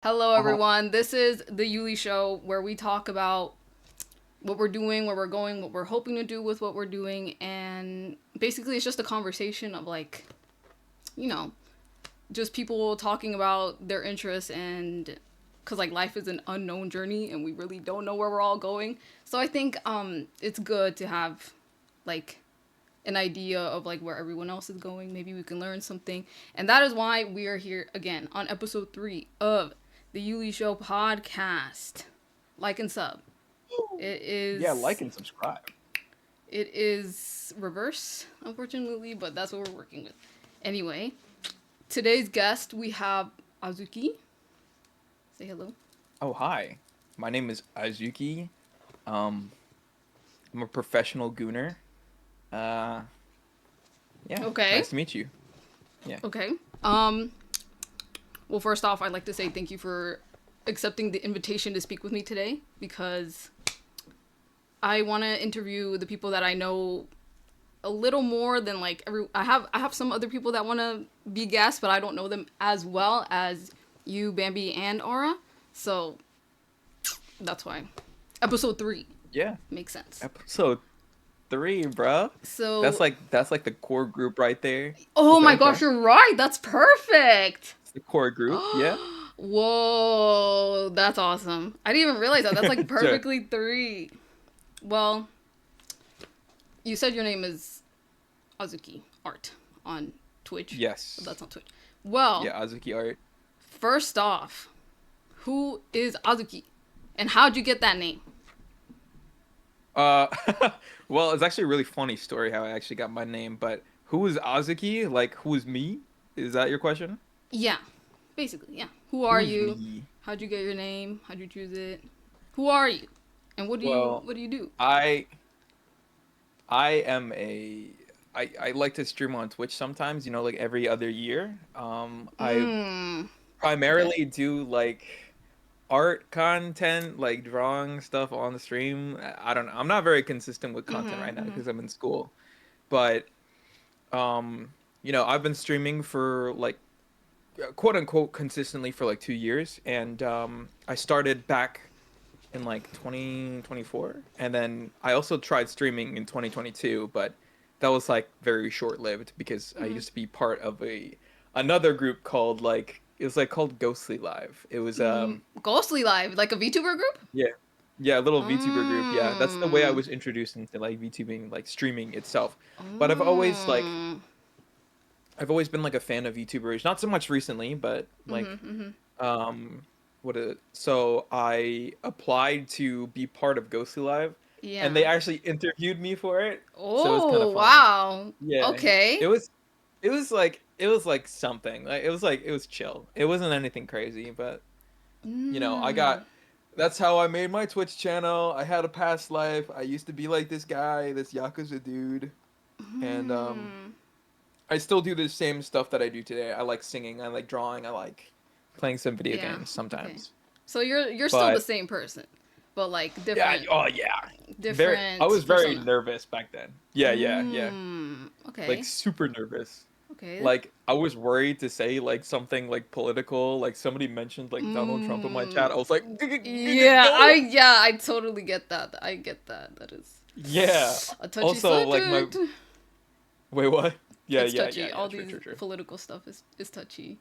Hello, everyone. This is the Yulee Show, where we talk about what we're doing, where we're going, what we're hoping to do with what we're doing, and basically it's just a conversation of like, you know, just people talking about their interests and because like life is an unknown journey and we really don't know where we're all going. So I think it's good to have like an idea of like where everyone else is going. Maybe we can learn something. And that is why we are here again on episode 3 of the Yulee Show podcast. Like and sub. It is Yeah, like and subscribe. It is reverse, unfortunately, but that's what we're working with. Anyway, today's guest we have Azuki. Say hello. Oh, hi. My name is AAzuki. Um, I'm a professional gooner. Uh, yeah. Okay. Nice to meet you. Yeah. Okay. Well, first off, I'd like to say thank you for accepting the invitation to speak with me today because I want to interview the people that I know a little more than like I have some other people that want to be guests, but I don't know them as well as you, Bambi, and Aura. So that's why episode 3 Yeah. makes sense. Episode 3, bro. So That's like the core group right there. oh my Okay. gosh, you're right. That's perfect. It's the core group. Yeah. Whoa, that's awesome. I didn't even realize that. That's like perfectly 3. Well, you said your name is AAzukiart on Twitch. Yes. Oh, that's on Twitch. Well, Yeah, AAzukiart. first off, who is Azuki? And how'd you get that name? Uh, well, it's actually a really funny story how I actually got my name, but who is AAzuki? Like, who is me? Is that your question? Yeah, basically, yeah. Who are Who's you? me? How'd you get your name? How'd you choose it? Who are you? And Well, what do you do? I am I like to stream on Twitch sometimes, like every other year. I Mm. Okay. primarily do like art content, like drawing stuff on the stream. I don't know. I'm not very consistent with content right now Mm-hmm. because I'm in school. But I've been streaming for like quote unquote consistently for like 2 years, and I started back in like 2024, and then I also tried streaming in 2022, but that was like very short lived because I Mm-hmm. used to be part of another group called like it was like called Ghostly Live. It was Ghostly Live, like a VTuber group? yeah, yeah, a little VTuber group. Yeah, that's the way I Mm. was introduced into like VTubing, like streaming itself. But Mm. I've always been like a fan of VTubers, not so much recently, but like Mm-hmm, mm-hmm. so I applied to be part of Ghostly Live, and Yeah. they actually interviewed me for it, so it was kind Oh, of fun. wow. Yeah, Okay. it was like something, like it was chill. It wasn't anything crazy, but I Mm. got that's how I made my Twitch channel. I had a past life. I used to be like this guy, this Yakuza dude, and Mm. I still do the same stuff that I do today. I like singing, I like drawing, I like playing some video Yeah. games Okay. sometimes. So you're still the But same person, but like yeah, different oh yeah. I different was very persona. nervous back then. Yeah, yeah, yeah. Like Okay. super nervous. Okay. Like I was worried to say like something like political, like somebody mentioned like Donald Trump in my chat. I Mm. was like, Yeah, no. I totally get that. I get that. That is Yeah. a touchy Also, like my subject. wait, what? Yeah, It's yeah, yeah, touchy. yeah. All True, these true, true. political stuff is touchy.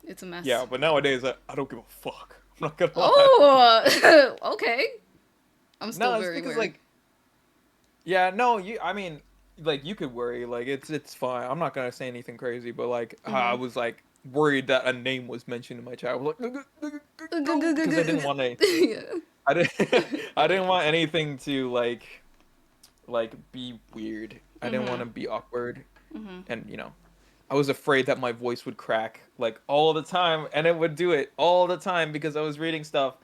It's a Yeah, mess. but nowadays I don't give a fuck. I'm not gonna lie. I don't give a fuck. Oh, okay. I'm still No, it's very because wary. like yeah, no, I mean, like you could worry, like it's fine. I'm not gonna say anything crazy, but like I Mm-hmm. was like worried that a name was mentioned in my chat. I was like, no, because I didn't want anything. Yeah. I didn't, I didn't want anything to like be weird. I didn't want Mm-hmm. to be awkward, Mm-hmm. and I was afraid that my voice would crack like all the time, and it would do it all the time because I was reading stuff.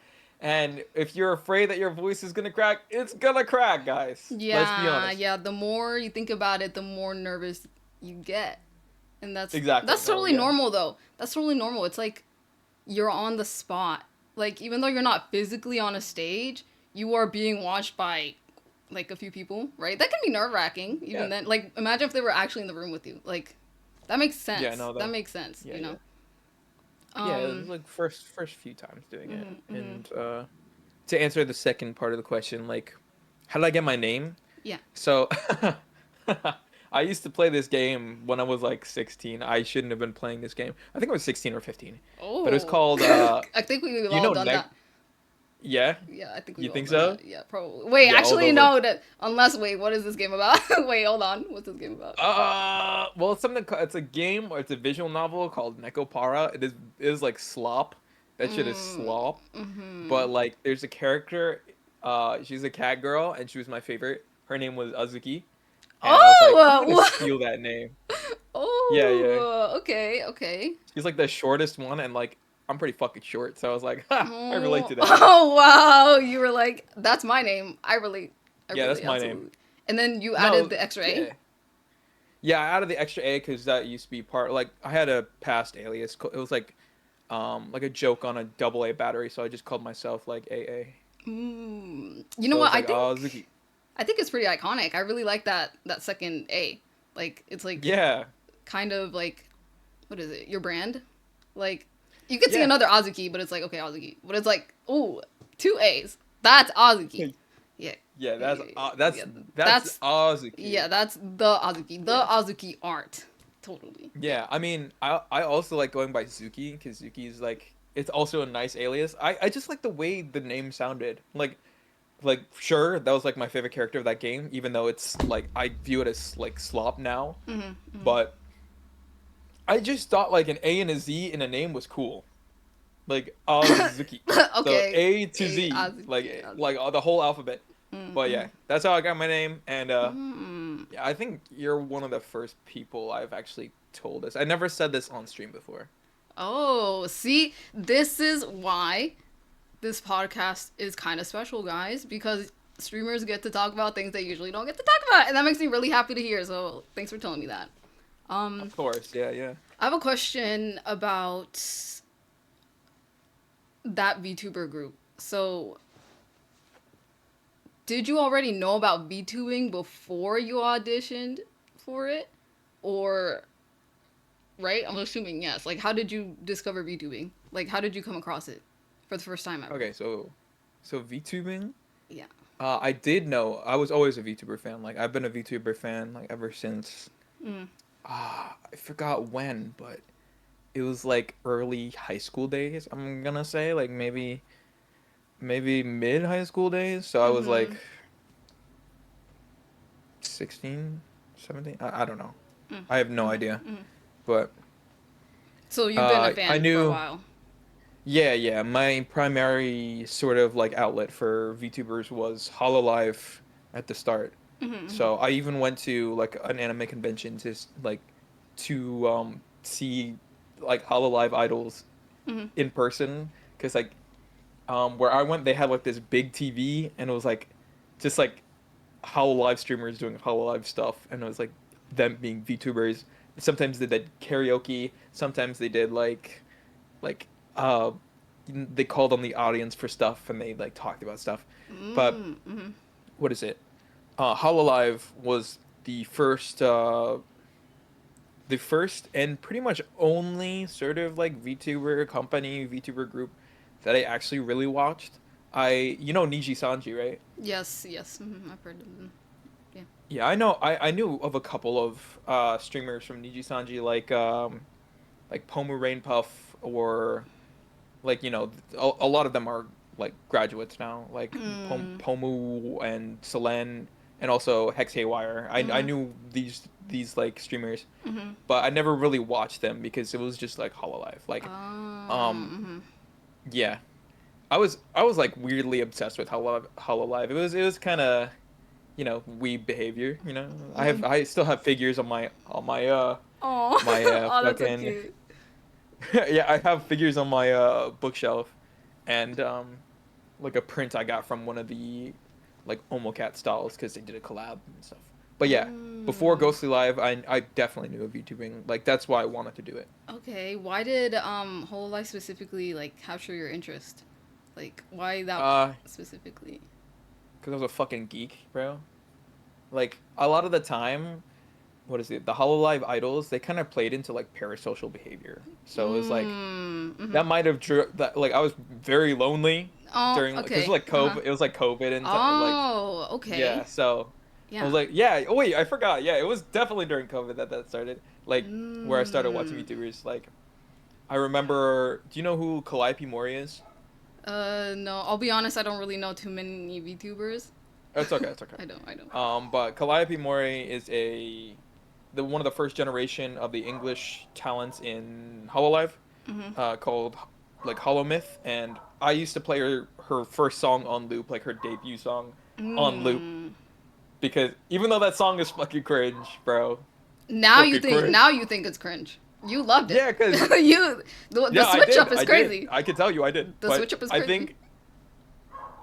And if you're afraid that your voice is gonna crack, it's gonna crack, guys. Let's be Yeah, honest. yeah. The more you think about it, the more nervous you get, and Exactly. that's No, totally yeah. normal though. That's totally normal. It's like you're on the spot. Like even though you're not physically on a stage, you are being watched by like a few people, right? That can be nerve wracking. Even Yeah. then, like imagine if they were actually in the room with you. Like that makes Yeah. sense. No. That makes sense. Yeah. Yeah. Yeah. was like first few times doing it. Mm-hmm, mm-hmm. And to answer the second part of the question, like, how did I get my name? Yeah. So I used to play this game when I was like 16. I shouldn't have been playing this game. I think I was 16 or 15. But it was Oh. called I think we've you all know done that. Yeah? Yeah, I think You we've all think done so? that. Yeah, probably. Wait, Yeah, all actually, those like no. Wait, what is this game about? Wait, hold on. What's this game about? well, it's something. It's a game or it's a visual novel called Nekopara. It is like slop. That shit is slop. Mm-hmm. But like, there's a character. She's a cat girl, and she was my favorite. Her name was Azuki, and I was like, I'm gonna Oh, steal that name. Yeah, yeah. oh, okay, okay. She's like the shortest one, and like I'm pretty fucking short, so I was like, ha, I relate Oh, to that. oh, wow. You were like, that's my name. I Yeah, that's relate, my name. absolutely. And then you added No, the extra A? yeah. Yeah, I added the extra A because that used to be part. Like I had a past alias. It was like a joke on a double A battery, so I just called myself like AA. You know So what? it's like Azuki. I think it's pretty iconic. I really like that second A. Like it's like Yeah, kind of like what is it? Your brand? Like you could see yeah, another Azuki, but it's like okay, Azuki. But it's like, ooh, two A's. That's Azuki. Yeah. yeah. Yeah, That's yeah, yeah. that's Yeah, Azuki. that's the Azuki. The Yeah, Azuki art. Totally. Yeah. yeah. I mean, I also like going by Zuki because Zuki is like it's also a nice alias. I just like the way the name sounded. Like sure that was like my favorite character of that game, even though it's like I view it as like slop now. But I just thought like an A and a Z in a name was cool. Like Azuki. So Okay. A to A Z, Azuki. Azuki. like the whole alphabet. But yeah, that's how I got my name. And Mm. yeah, I think you're one of the first people I've actually told this. I never said this on stream before. Oh, see, this is why this podcast is kind of special, guys, because streamers get to talk about things they usually don't get to talk about, and that makes me really happy to hear. So, thanks for telling me that. Of course, yeah, yeah. I have a question about that VTuber group. So, did you already know about vtubing before you auditioned for it, or right? I'm assuming yes. Like, how did you discover VTubing? Like, how did you come across it for the first time ever? Okay, so VTubing. Yeah. I did know. I was always a VTuber fan. Like I've been a VTuber fan like ever since. Mm. I forgot when, but it was like early high school days. I'm gonna say like maybe mid high school days. So I was like Mm-hmm. 16, 17. I don't know. Mm. I have no Mm-hmm. idea. Mm-hmm. But So you've been a I fan for a knew. while. Yeah, yeah. My primary sort of like outlet for VTubers was Hololive at the start. Mm-hmm. So I even went to like an anime convention like to see like Hololive idols Mm-hmm. in person because like where I went they had like this big TV and it was like just like Hololive streamers doing Hololive stuff and it was like them being VTubers. Sometimes they did karaoke. Sometimes they did like uh they called on the audience for stuff and they like talked about stuff. But Mm-hmm. what is it? Hololive was the first and pretty much only sort of like VTuber company, VTuber group that I actually really watched. You know Niji Sanji, right? Yes, yes. Mm-hmm. I've heard of them. Yeah. Yeah, I know. I knew of a couple of streamers from Niji Sanji, like Pomu Rainpuff or like a lot of them are like graduates now, like Mm. Pomu and Selen and also Hex Haywire. I Mm-hmm. knew these like streamers, Mm-hmm. but I never really watched them because it was just like Hololive. Like, um, Mm-hmm. yeah, I was like weirdly obsessed with Hololive. It was kind of weeb behavior. Mm. I still have figures on Oh, my oh, that's so fucking cute. yeah, I have figures on my bookshelf, and like a print I got from one of the like Omocat stalls because they did a collab and stuff. But yeah, before Mm. Ghostly Live, I definitely knew of YouTubing. Like that's why I wanted to do it. Okay, why did Whole Life specifically like capture your interest? Like, why that Uh, specifically? because I was a fucking geek, bro. Like a lot of the time, what is it? The Hololive idols, they kind of played into like parasocial behavior. So it was like Mm-hmm. that might have that like I was very lonely Oh, during because okay. Uh-huh. It was like COVID and like Oh, okay. yeah. So I was Yeah. like, yeah. Oh wait, I forgot. Yeah, it was definitely during COVID that that started. Like where I started watching Mm. VTubers. Like I remember. Do you know who Calliope Mori is? No. I'll be honest. I don't really know too many VTubers. It's okay. It's okay. I don't. I don't. But Calliope Mori is the one of the first generation of the English talents in Hololive, Mm-hmm. called like Hollow Myth, and I used to play her first song on loop, like her debut song on loop, Mm. because even though that song is fucking cringe, bro, Now you fucking think. cringe. Now you think it's cringe. You loved it. Yeah, cause you. The yeah, switch up is I did, crazy. I can tell you, I did, The but switch up is crazy.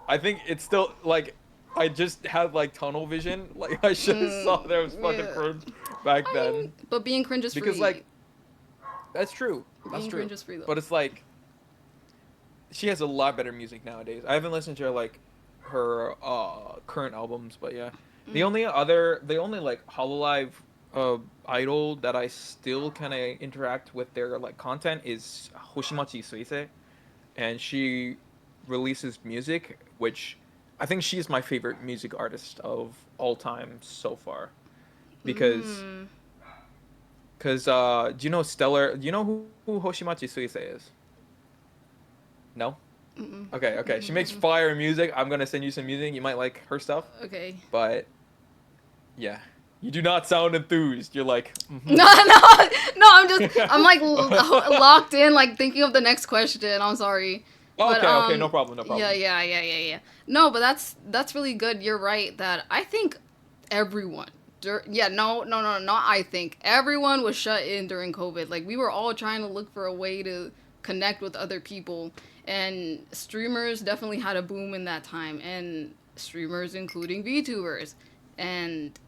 I think it's still like I just had like tunnel vision, like I should have saw that it was fucking Yeah. cringe back I then, mean, but being cringe is because free. like that's true, that's Being true, cringe is free though. but it's like she has a lot better music nowadays. I haven't listened to her like her current albums, but yeah. Mm. The only like Hololive idol that I still kind of interact with their like content is Hoshimachi Suise, and she releases music which I think she's my favorite music artist of all time so far because Mm. do you know Stellar, do you know who Hoshimachi Suise is? No? Mm-mm. Okay, okay. She makes Mm-mm. fire music. I'm gonna send you some music. You might like her stuff. Okay. But yeah, you do not sound enthused. You're like, No, no, no. I'm like locked in, like thinking of the next question. I'm sorry, but okay, okay, no problem, no yeah, problem. yeah. No, but that's really good. You're right that I think everyone, yeah, no, not I think everyone was shut in during COVID. Like we were all trying to look for a way to connect with other people, and streamers definitely had a boom in that time, and streamers including VTubers, and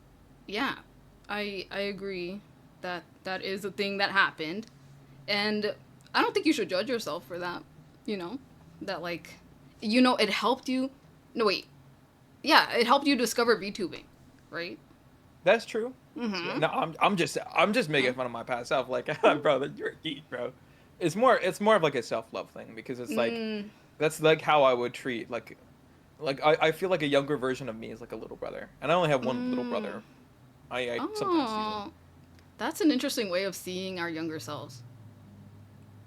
yeah, I agree that that is a thing that happened, and I don't think you should judge yourself for that. You know, that like, it helped you. No wait, yeah, it helped you discover VTubing, right? That's true. Mm-hmm. No, I'm just making fun of my past self. Like, bro, you're a geek, bro. It's more of like a self love thing because it's like Mm. that's like how I would treat like I feel like a younger version of me is like a little brother, and I only have one little Mm. brother. I sometimes tease him. Oh, that's an interesting way of seeing our younger selves.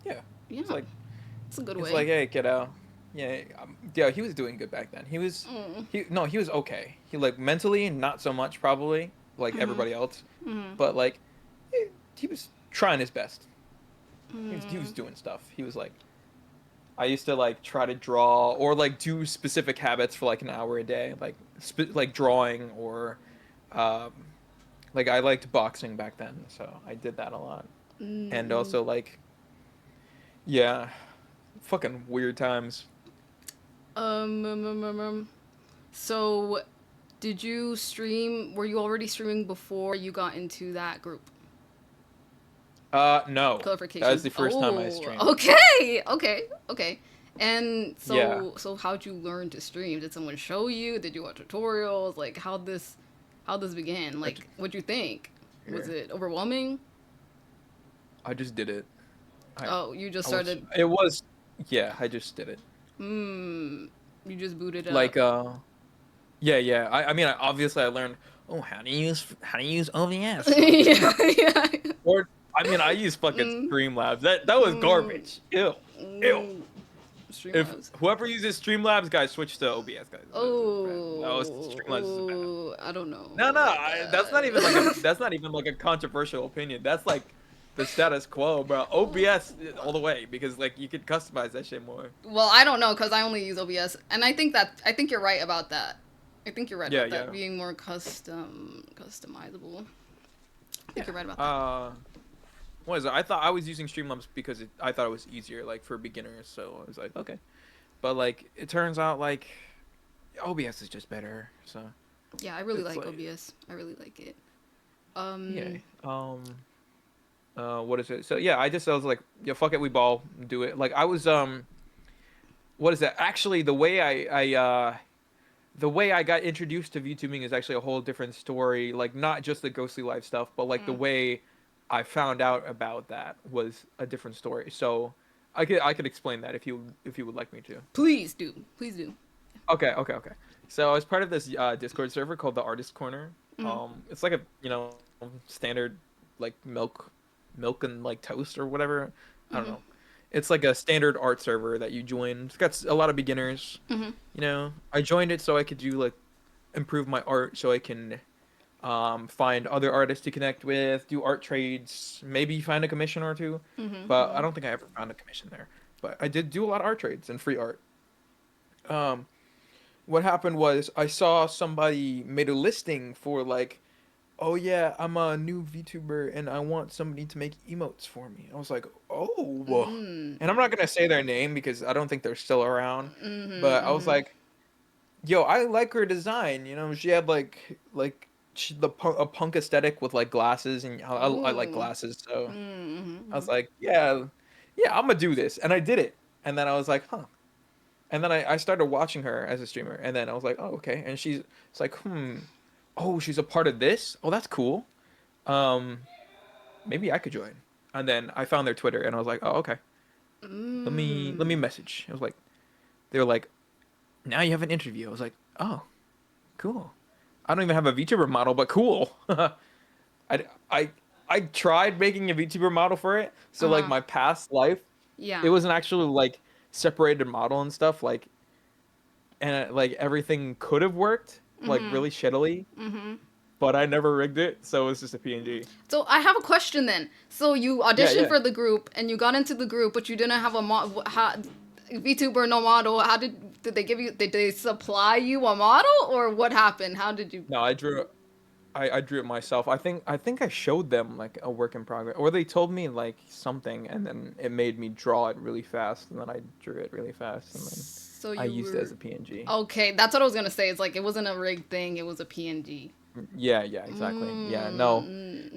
Yeah, Yeah, it's like it's a good it's way. like hey kiddo, yeah yeah he was doing good back then. Mm. He was okay. He like mentally not so much probably like Mm-hmm. everybody else, Mm-hmm. but like he was trying his best. He was Mm. doing stuff. He was like I used to like try to draw or like do specific habits for like an hour a day, like like drawing or um, like I liked boxing back then, so I did that a lot. And Mm. also like yeah, fucking weird times. Um, um, um, um, um. So, did you stream? Were you already streaming before you got into that group? No, that was Clarification. the first time I streamed. Oh, okay. And Yeah, so how'd you learn to stream? Did someone show you? Did you watch tutorials? Like, how this began? I just, Like, what'd you think? Was here, it overwhelming? I just did it. Oh, you just I was started. it was yeah, I just did it. Hmm. You just booted up. Like yeah, yeah. I mean obviously I learned oh how to use OBS. Yeah, yeah. Or I mean, I use fucking Mm, Streamlabs. That was mm, garbage. Ew, ew. mm. If Streamlabs. whoever uses Streamlabs, guys, switch to OBS, guys. No, Oh, Streamlabs is bad. oh, I don't know No, no, about that's not even like a that. that's not even like a controversial opinion. That's like the status quo, bro. OBS all the way because like you could customize that shit more. Well, I don't know because I only use OBS, and I think you're right about that. I think you're right Yeah, about yeah, that being more customizable. I think yeah. you're right about that. What is it? I thought I was using Streamlabs because I thought it was easier, like for beginners. So I was like, okay. But like, it turns out like OBS is just better. So Yeah, I really it's like like, OBS. I really like it. yeah. Um, What is it? So yeah, I was like, yeah, fuck it, we ball, do it. Like I was what is that? Actually, the way I got introduced to VTubing is actually a whole different story. Like not just the ghostly life stuff, but like the Mm. way I found out about that was a different story. So I could explain that if you would like me to. Please do. Please do. Okay, okay, okay. So I was part of this Discord server called the Artist Corner. Mm. It's like a standard like milk and like toast or whatever. I don't Mm-hmm. know. It's like a standard art server that you join. It's got a lot of beginners. Mm-hmm. I joined it so I could do like improve my art, so I can find other artists to connect with, do art trades, maybe find a commission or two. Mm-hmm. But I Mm-hmm. don't think I ever found a commission there. But I did do a lot of art trades and free art. Um, what happened was I saw somebody made a listing for like, oh yeah, I'm a new VTuber and I want somebody to make emotes for me. I was like, oh, Mm. and I'm not gonna say their name because I don't think they're still around. Mm-hmm. But I was Mm-hmm. like, yo, I like her design. She had a punk aesthetic with like glasses, and I like Ooh. glasses, so I Mm-hmm. was like, yeah, yeah, I'm gonna do this, and I did it. And then I was like, huh. And then I started watching her as a streamer, and then I was like, oh, okay. And it's like, oh, she's a part of this. Oh, that's cool. Um, maybe I could join. And then I found their Twitter, and I was like, oh, okay. Let me Mm. message. I was like, they were like, now you have an interview. I was like, oh, cool. I don't even have a VTuber model, but cool. I, I, I tried making a VTuber model for it. So like Uh-huh. my past life, Yeah. it was an actual like separated model and stuff. Like and like everything could have worked like Mm-hmm. really shittily, Mm-hmm. but I never rigged it, so it was just a PNG. So I have a question then. So you Yeah, auditioned yeah. for the group and you got into the group, but you didn't have a VTuber no model. How did they give you? Did they supply you a model or what happened? How did you? No, I drew it myself. I think I showed them like a work in progress, or they told me like something, and then it made me draw it really fast, and then I drew it really fast, and then So I you used it as were a PNG. okay. That's what I was gonna say. It's like it wasn't a rigged thing. It was a PNG. Yeah, yeah, exactly. Yeah, no,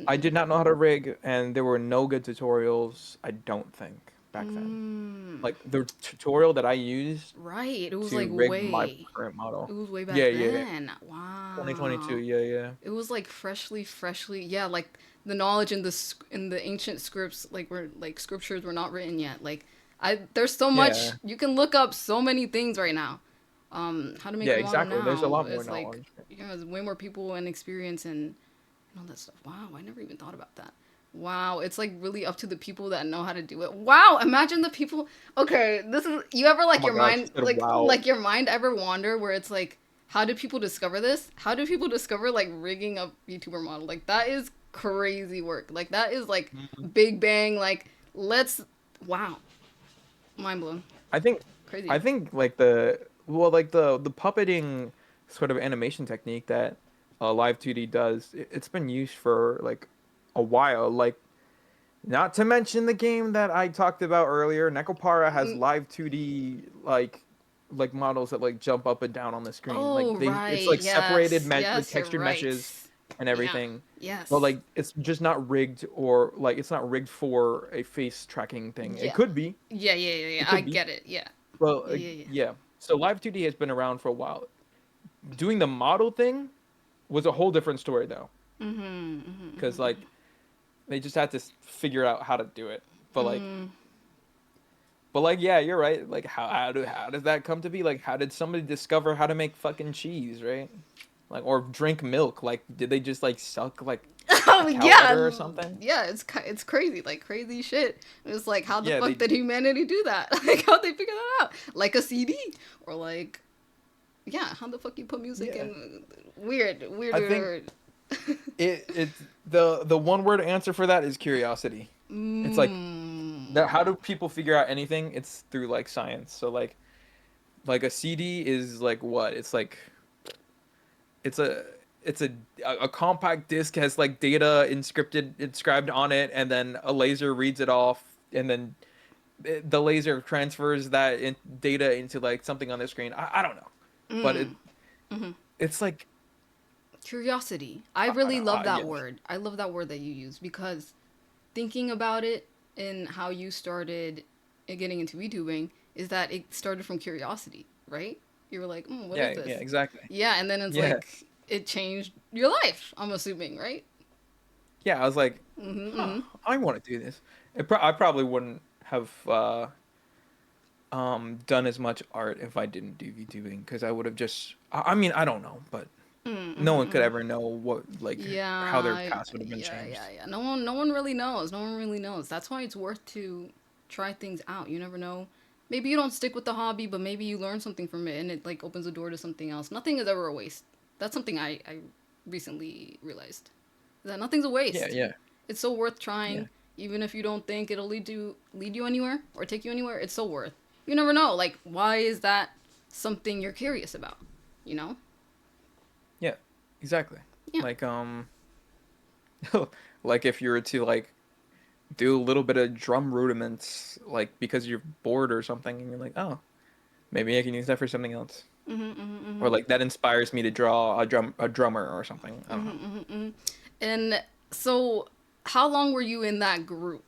I Mm, did not know how to rig, and there were no good tutorials. I don't think back then. mm, Like the tutorial that I used right. It was to like rig my way. current It model. was way Yeah, back yeah, yeah. then. 2022. Wow. Yeah, yeah. It was like freshly. Yeah, like the knowledge in the ancient scripts, like were like scriptures were not written yet. Like there's so much Yeah. you can look up so many things right now. How to make Yeah, a model exactly. There's a now lot more is like knowledge. there's way more people and experience and all that stuff. Wow, I never even thought about that. Wow, it's like really up to the people that know how to do it. Wow, imagine the people. Okay, this is you ever Oh like my your God, she mind said wow. like your mind ever wander where it's like how did people discover this? How did people discover like rigging a VTuber model? Like that is crazy work. Like that is like Mhm. big bang like let's wow. Mind blown. I think Crazy. I think like the puppeting sort of animation technique that Live 2D does, it's been used for like a while. Like not to mention the game that I talked about earlier, Nekopara has Mm, Live 2D like models that like jump up and down on the screen. Like oh it's right. like separated Yes. like Yes, you're textured right. meshes and Yeah. everything. But Yes. like it's just not rigged, or like it's not rigged for a face tracking thing. It Yeah. could be. Yeah. It I could be. get it. Yeah. Well, Yeah. yeah. So Live 2D has been around for a while. Doing the model thing was a whole different story though, because like they just had to figure out how to do it. But like, Mm. yeah, you're right. Like, how does that come to be? Like, how did somebody discover how to make fucking cheese, right? Like, or drink milk? Like, did they just like suck like Oh cow udder or something? yeah. It's crazy, like crazy shit. It's like how the Yeah, fuck they. did humanity do that? Like how they figure that out? Like a CD or like yeah, how the fuck you put music Yeah, in weird, weird, I think weird. it's the one word answer for that is curiosity. It's like that. How do Mm. people figure out anything? It's through like science. So like a CD is like what? It's like it's a it's a compact disc has like data inscribed on it, and then a laser reads it off, and then the laser transfers data into like something on the screen. I don't know, but Mm. Hmm. it's like Curiosity. I I really don't, love that yeah. word. I love that word that you use because thinking about it and how you started getting into VTubing is that it started from curiosity, right? You were like, what Yeah, is this? yeah, exactly. Yeah, and then it's Yeah. like it changed your life. I'm assuming, right? Yeah, I was like, huh, Mm-hmm. I want to do this. I probably wouldn't have done as much art if I didn't do VTubing because I would have just I mean, I don't know, but no one could Mm-hmm. ever know what like how their Yeah, past would have been yeah, yeah, changed. yeah. No one really knows. No one really knows. That's why it's worth to try things out. You never know. Maybe you don't stick with the hobby, but maybe you learn something from it, and it like opens the door to something else. Nothing is ever a waste. That's something I recently realized. That nothing's a Yeah, waste. yeah, It's so worth yeah. trying, even if you don't think it'll lead you anywhere or take you anywhere. It's so worth. You never know. Like, why is that something you're curious about? You know? Yeah, exactly. Yeah. Like like if you were to like do a little bit of drum rudiments like because you're bored or something and you're like, "Oh, maybe I can use that for something else." Mm-hmm, mm-hmm, Or mm-hmm. like that inspires me to draw a drummer or something. I don't know. And so, how long were you in that group?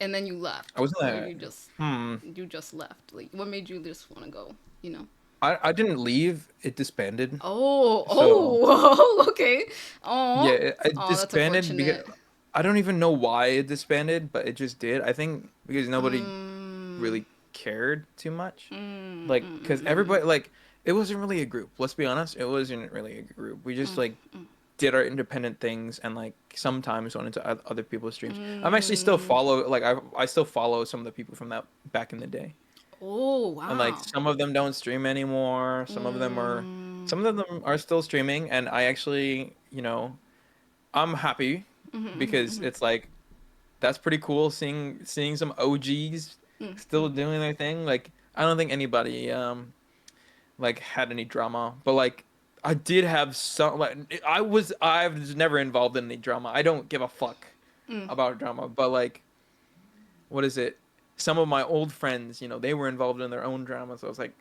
And then you I left, wasn't or that hmm you just left? Like, what made you just want to go? You know? I didn't leave. It disbanded. Oh, So oh, okay. yeah, Oh, it oh, that's disbanded because unfortunate. I don't even know why it disbanded, but it just did. I think because nobody Mm, really cared too much. mm, Like, mm, because mm, everybody, like, it wasn't really a group. Let's be honest, it wasn't really a group. We just, mm, like, did our independent things and, like, sometimes went into other people's streams. I'm actually still mm. follow, like, I still follow some of the people from that back in the day. Oh, And, like, wow. some of them don't stream anymore. Mm, Some of them are still streaming. And I actually, I'm happy because it's like, that's pretty cool seeing some OGs still doing their thing. Like I don't think anybody like had any drama, but like I did have some like I was never involved in any drama. I don't give a fuck about drama, but like what is it? Some of my old friends, they were involved in their own drama, so I was like,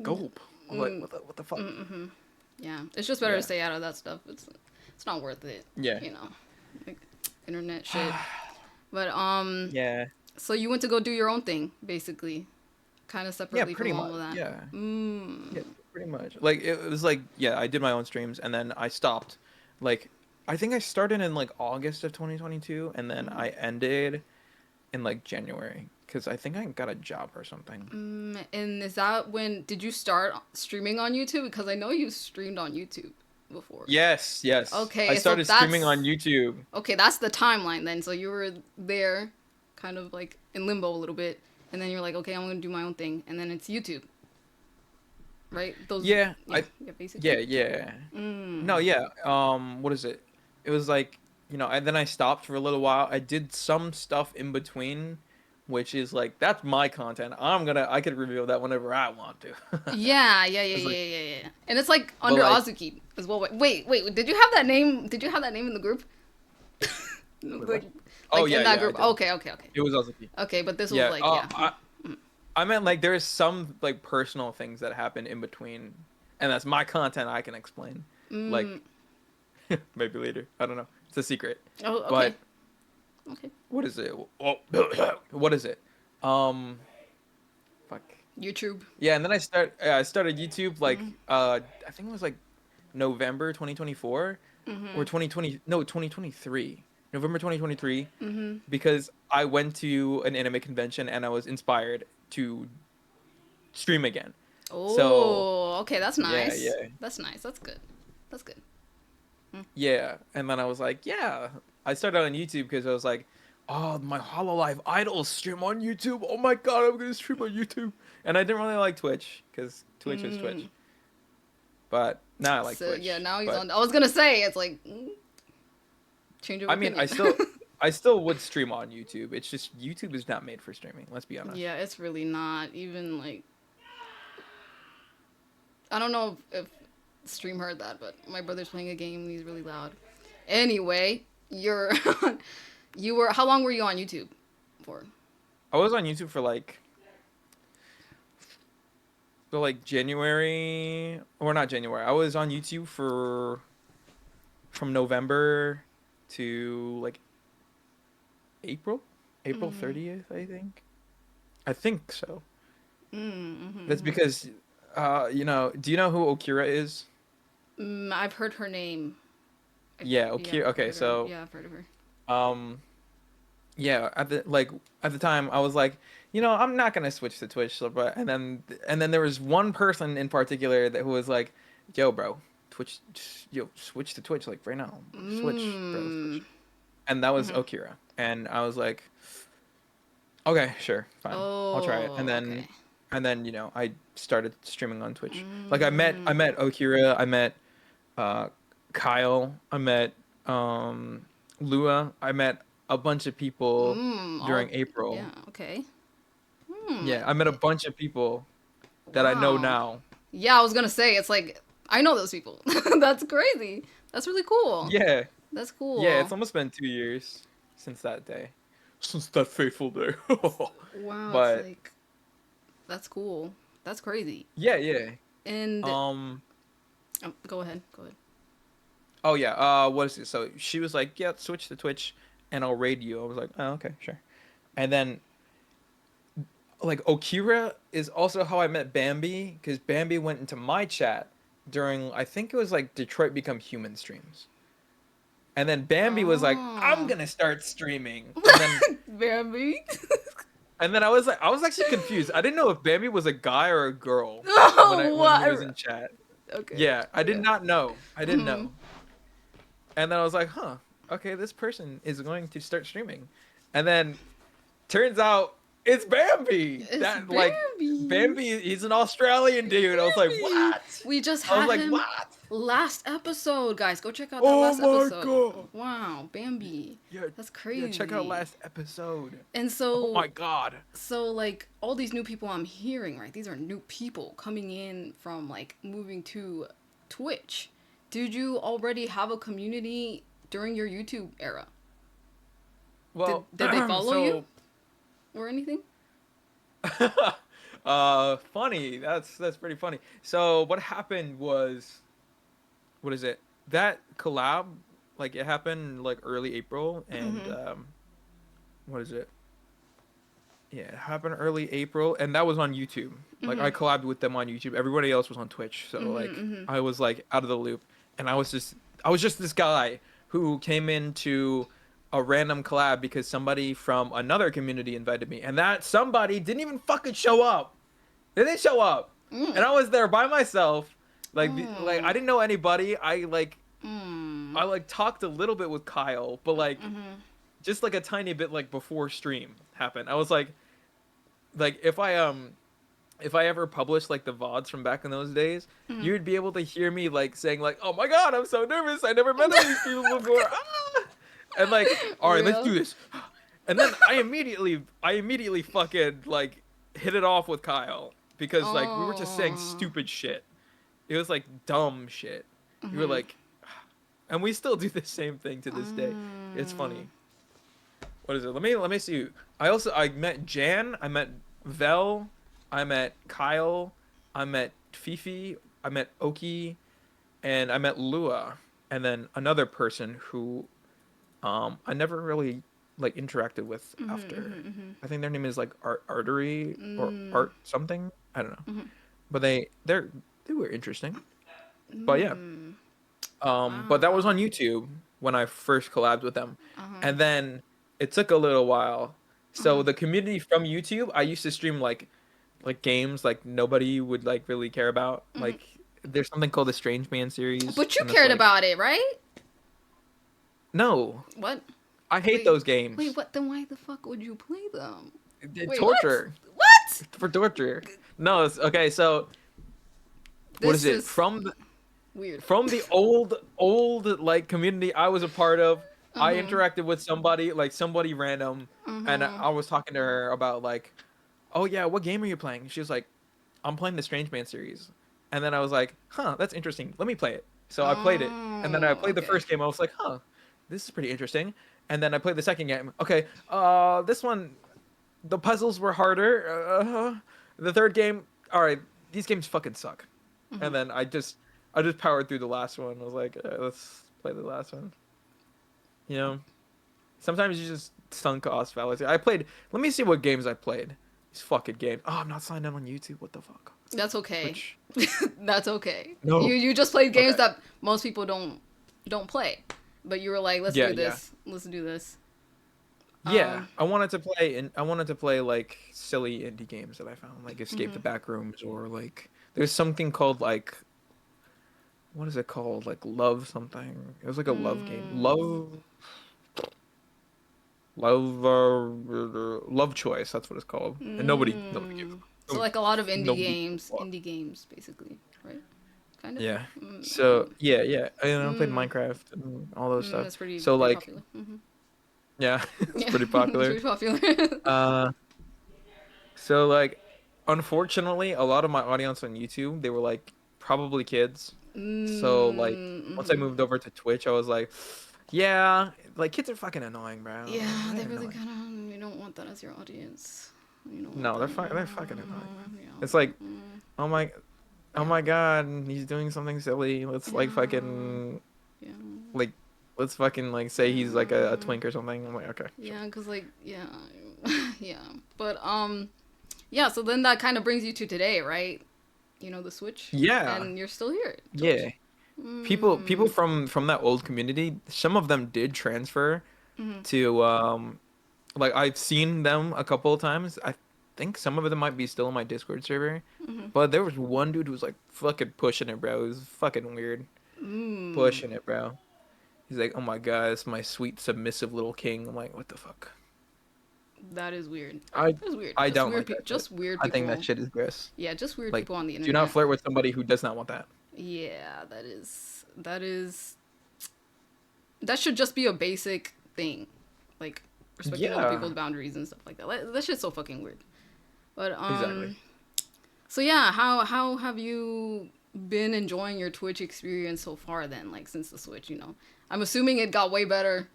gulp. I was like, mm, what the fuck? yeah, it's just better to Yeah, stay out of that stuff. It's not worth it. yeah, You know, like internet shit. But yeah, so you went to go do your own thing, basically, kind of yeah, separately pretty from all much. of that. Yeah. Yeah, Mm. pretty much. Like it was like yeah, I did my own streams and then I stopped. Like I think I started in like August of 2022 and then I ended in like January because I think I got a job or something. And is that when did you start streaming on YouTube? Because I know you streamed on YouTube before. Yes, yes. I Okay, so started streaming on that's YouTube. okay. That's the timeline then. So you were there, kind of like in limbo a little bit, and then you're like, okay, I'm gonna do my own thing, and then it's YouTube, right? Those, Yeah, yeah, yeah, yeah, basically. yeah. No, Mm. yeah. What is it? It was like, and then I stopped for a little while. I did some stuff in between, which is like that's my content. I could reveal that whenever I want to. Yeah, yeah, yeah, It's like, yeah, yeah, yeah. And it's like but under like, Azuki as well. Wait. Did you have that name? Did you have that name in the group? wait, what? like, Oh like yeah, in that yeah, I group. did. Okay, okay, okay. It was Azuki. Okay, but this was Yeah. like, yeah. I meant like there's some like personal things that happen in between, and that's my content. I can explain. Like Mm. maybe later. I don't know. It's a secret. Oh, okay. But Okay. what is it? Oh, what is it? Fuck. YouTube. Yeah, and then I started YouTube like I think it was like November 2024 or 2020 no 2023. November 2023 because I went to an anime convention and I was inspired to stream again. So, Oh, okay. That's yeah, nice. yeah. That's nice. That's good. That's good. Yeah, and then I was like, yeah. I started on YouTube because I was like, oh, my Hololive idols stream on YouTube. Oh my god, I'm gonna stream on YouTube. And I didn't really like Twitch because Twitch is Twitch. Mm. But now I like So yeah, Twitch. now he's But on. I was gonna say it's like change of I mean, opinion. I still would stream on YouTube. It's just YouTube is not made for streaming. Let's be honest. Yeah, it's really not even like I don't know if stream heard that, but my brother's playing a game and he's really loud. Anyway, you're you were how long were you on YouTube for? I was on YouTube for like January or not January. I was on YouTube for from November to like April 30th, I think. I think so. Mm-hmm. That's because you know, do you know who Okira is? I've heard her name. Yeah, Yeah, Okira. I've Okay, heard her. so Yeah, I've heard of her. um, yeah, at the time I was like, you know, I'm not gonna switch to Twitch, so, but and then there was one person in particular that who was like, yo, bro, Twitch, yo, switch to Twitch like right now, switch, bro, Mm. switch. And that was Mhm. Okira, and I was like, okay, sure, fine, I'll try it. Oh, okay. And then you know, I started streaming on Twitch. Like I Mm. met Okira, I met uh, Kyle, I met um, Lua, I met a bunch of people during All. April. Yeah. Okay. Hmm. Yeah, I met a bunch of people that I know Wow. now. Yeah, I was gonna say it's like I know those people. That's crazy. That's really cool. Yeah, That's yeah, cool. it's almost been 2 years since that day, since that fateful day. Wow, it's But like that's cool. That's crazy. yeah, yeah. And Um. oh, go ahead. Go ahead. Oh yeah. What is it? So she was like, "Yeah, switch to Twitch, and I'll raid you." I was like, "Oh, okay, sure." And then like Okira is also how I met Bambi because Bambi went into my chat during I think it was like Detroit Become Human streams. And then Bambi was like, "I'm Oh. gonna start streaming." Bambi. And then I was actually confused. I didn't know if Bambi was a guy or a girl Oh, when he was what? in chat. Okay. Yeah, I did Okay. not know. I didn't Hmm. know. And then I was like, "Huh, okay, this person is going to start streaming." And then turns out it's Bambi. It's That like Bambi. Bambi, he's an Australian dude. I was like, Bambi. "What?" We just I was had like, him "What?" last episode, guys. Go check out that Oh last my episode. god. Wow, Bambi. Yeah, That's yeah, check out crazy. last episode. And Oh my so god. like all these new people I'm hearing, right? These are new people coming in from like moving to Twitch. Did you already have a community during your YouTube era? Well, Did they follow you so or anything? funny. That's pretty funny. So what happened was, what is it? That collab, like it happened like early April, and Mm-hmm. what is it? Yeah, it happened early April, and that was on YouTube. Like Mm-hmm. I collabed with them on YouTube. Everybody else was on Twitch, so like Mm-hmm. I was like out of the loop, and I was just this guy who came into a random collab because somebody from another community invited me, and that somebody didn't even fucking show up. They didn't show up, Mm-hmm. and I was there by myself. Like Oh. I didn't know anybody. Mm. I like talked a little bit with Kyle, but like Mm-hmm. just like a tiny bit like before stream happened. I was like if I ever published like the VODs from back in those days, Mm-hmm. you would be able to hear me like saying like, "Oh my god, I'm so nervous. I never met these people before." Ah! And like, "All right, let's do Real? this." And then I immediately fucking like hit it off with Kyle because like we were just saying Oh. stupid shit. It was like dumb shit. You were Mm-hmm. like, and we still do the same thing to this day. It's Mm. funny. What is it? Let me see. I met Jan. I met Vel. I met Kyle. I met Fifi. I met Oki, and I met Lua, and then another person who I never really like interacted with Mm-hmm. after. Mm-hmm. I think their name is like Artery or Mm-hmm. Art something. I don't know. Mm-hmm. But they were interesting. But yeah. Mm. But that was Wow. on YouTube when I first collabed with them. Uh-huh. And then it took a little while. Uh-huh. So the community from YouTube, I used to stream like games like nobody would like really care about. Mm-hmm. Like there's something called the Strange Man series But you and it's cared like about it, right? no, What? I hate Wait. those games. Wait, what? Then why the fuck would you play them? Wait, what? Torture. What? For torture. No, it's okay, so what is This it? is weird. From the old like community I was a part of, I Uh-huh. interacted with somebody like somebody random, and Uh-huh. I was talking to her about like, oh yeah, what game are you playing? She was like, I'm playing the Strange Man series, and then I was like, huh, that's interesting. Let me play it. So I played it, and then I Oh, played the okay. first game. I was like, huh, this is pretty interesting. And then I played the second game. Okay, this one, the puzzles were harder. The third game, all right, these games fucking suck. Mm-hmm. And then I just powered through the last one. I was like, let's play the last one. You know, sometimes you just sunk cost fallacy. I played. Let me see what games I played. These fucking games. Oh, I'm not signed in on YouTube. What the fuck? That's okay. which That's okay. no, You just played games okay, that most people don't play, but you were like, let's yeah, do yeah. this. Let's do this. Yeah, Um. I wanted to play like silly indie games that I found, like Escape the Mhm. Backrooms, or like there's something called like, what is it called? Like Love something. It was like a love game. Mm, Love Choice, that's what it's called. And nobody gives mm. So no, like a lot of nobody gives a fuck. indie games, basically, right? Kind of. Yeah. Mm, So, yeah, yeah. I played mm, Minecraft and all those stuff. that's So pretty like, popular. Hmm. yeah, it's Yeah, pretty it's popular. pretty popular. Uh so like unfortunately, a lot of my audience on YouTube, they were like probably kids. So like once I Mm-hmm. moved over to Twitch, I was like, yeah, like kids are fucking annoying, bro. Like Yeah, they they're really annoying. kind of. You don't want that as your audience. You don't want No, that. they're fucking annoying, man. It's Yeah. like, oh my, oh Yeah. my God, he's doing something silly. Let's like Yeah. fucking Yeah. like, let's fucking like say he's like a Yeah. twink or something. I'm like, okay, sure. Yeah, cause like yeah, yeah. But yeah. So then that kind of brings you to today, right? You know, the Switch, Yeah, and you're still here, Twitch. yeah. People Mm. from that old community, some of them did transfer Mm-hmm. to like I've seen them a couple of times. I think some of them might be still in my Discord server, Mm-hmm. but there was one dude who was like fucking pushing it, bro. It was fucking weird, Mm. pushing it, bro. He's like, "Oh my God, it's my sweet submissive little king." I'm like, "What the fuck?" That is weird. I That's weird. I don't like that shit. Just weird I think that people. shit is gross. Yeah, just weird Like, people on the do not internet. flirt with somebody who does not want that. Yeah, that is that should just be a basic thing, like respecting other Yeah, people's boundaries and stuff like that. That shit's so fucking weird. But exactly. so yeah, how have you been enjoying your Twitch experience so far then? Like since the Switch, you know, I'm assuming it got way better,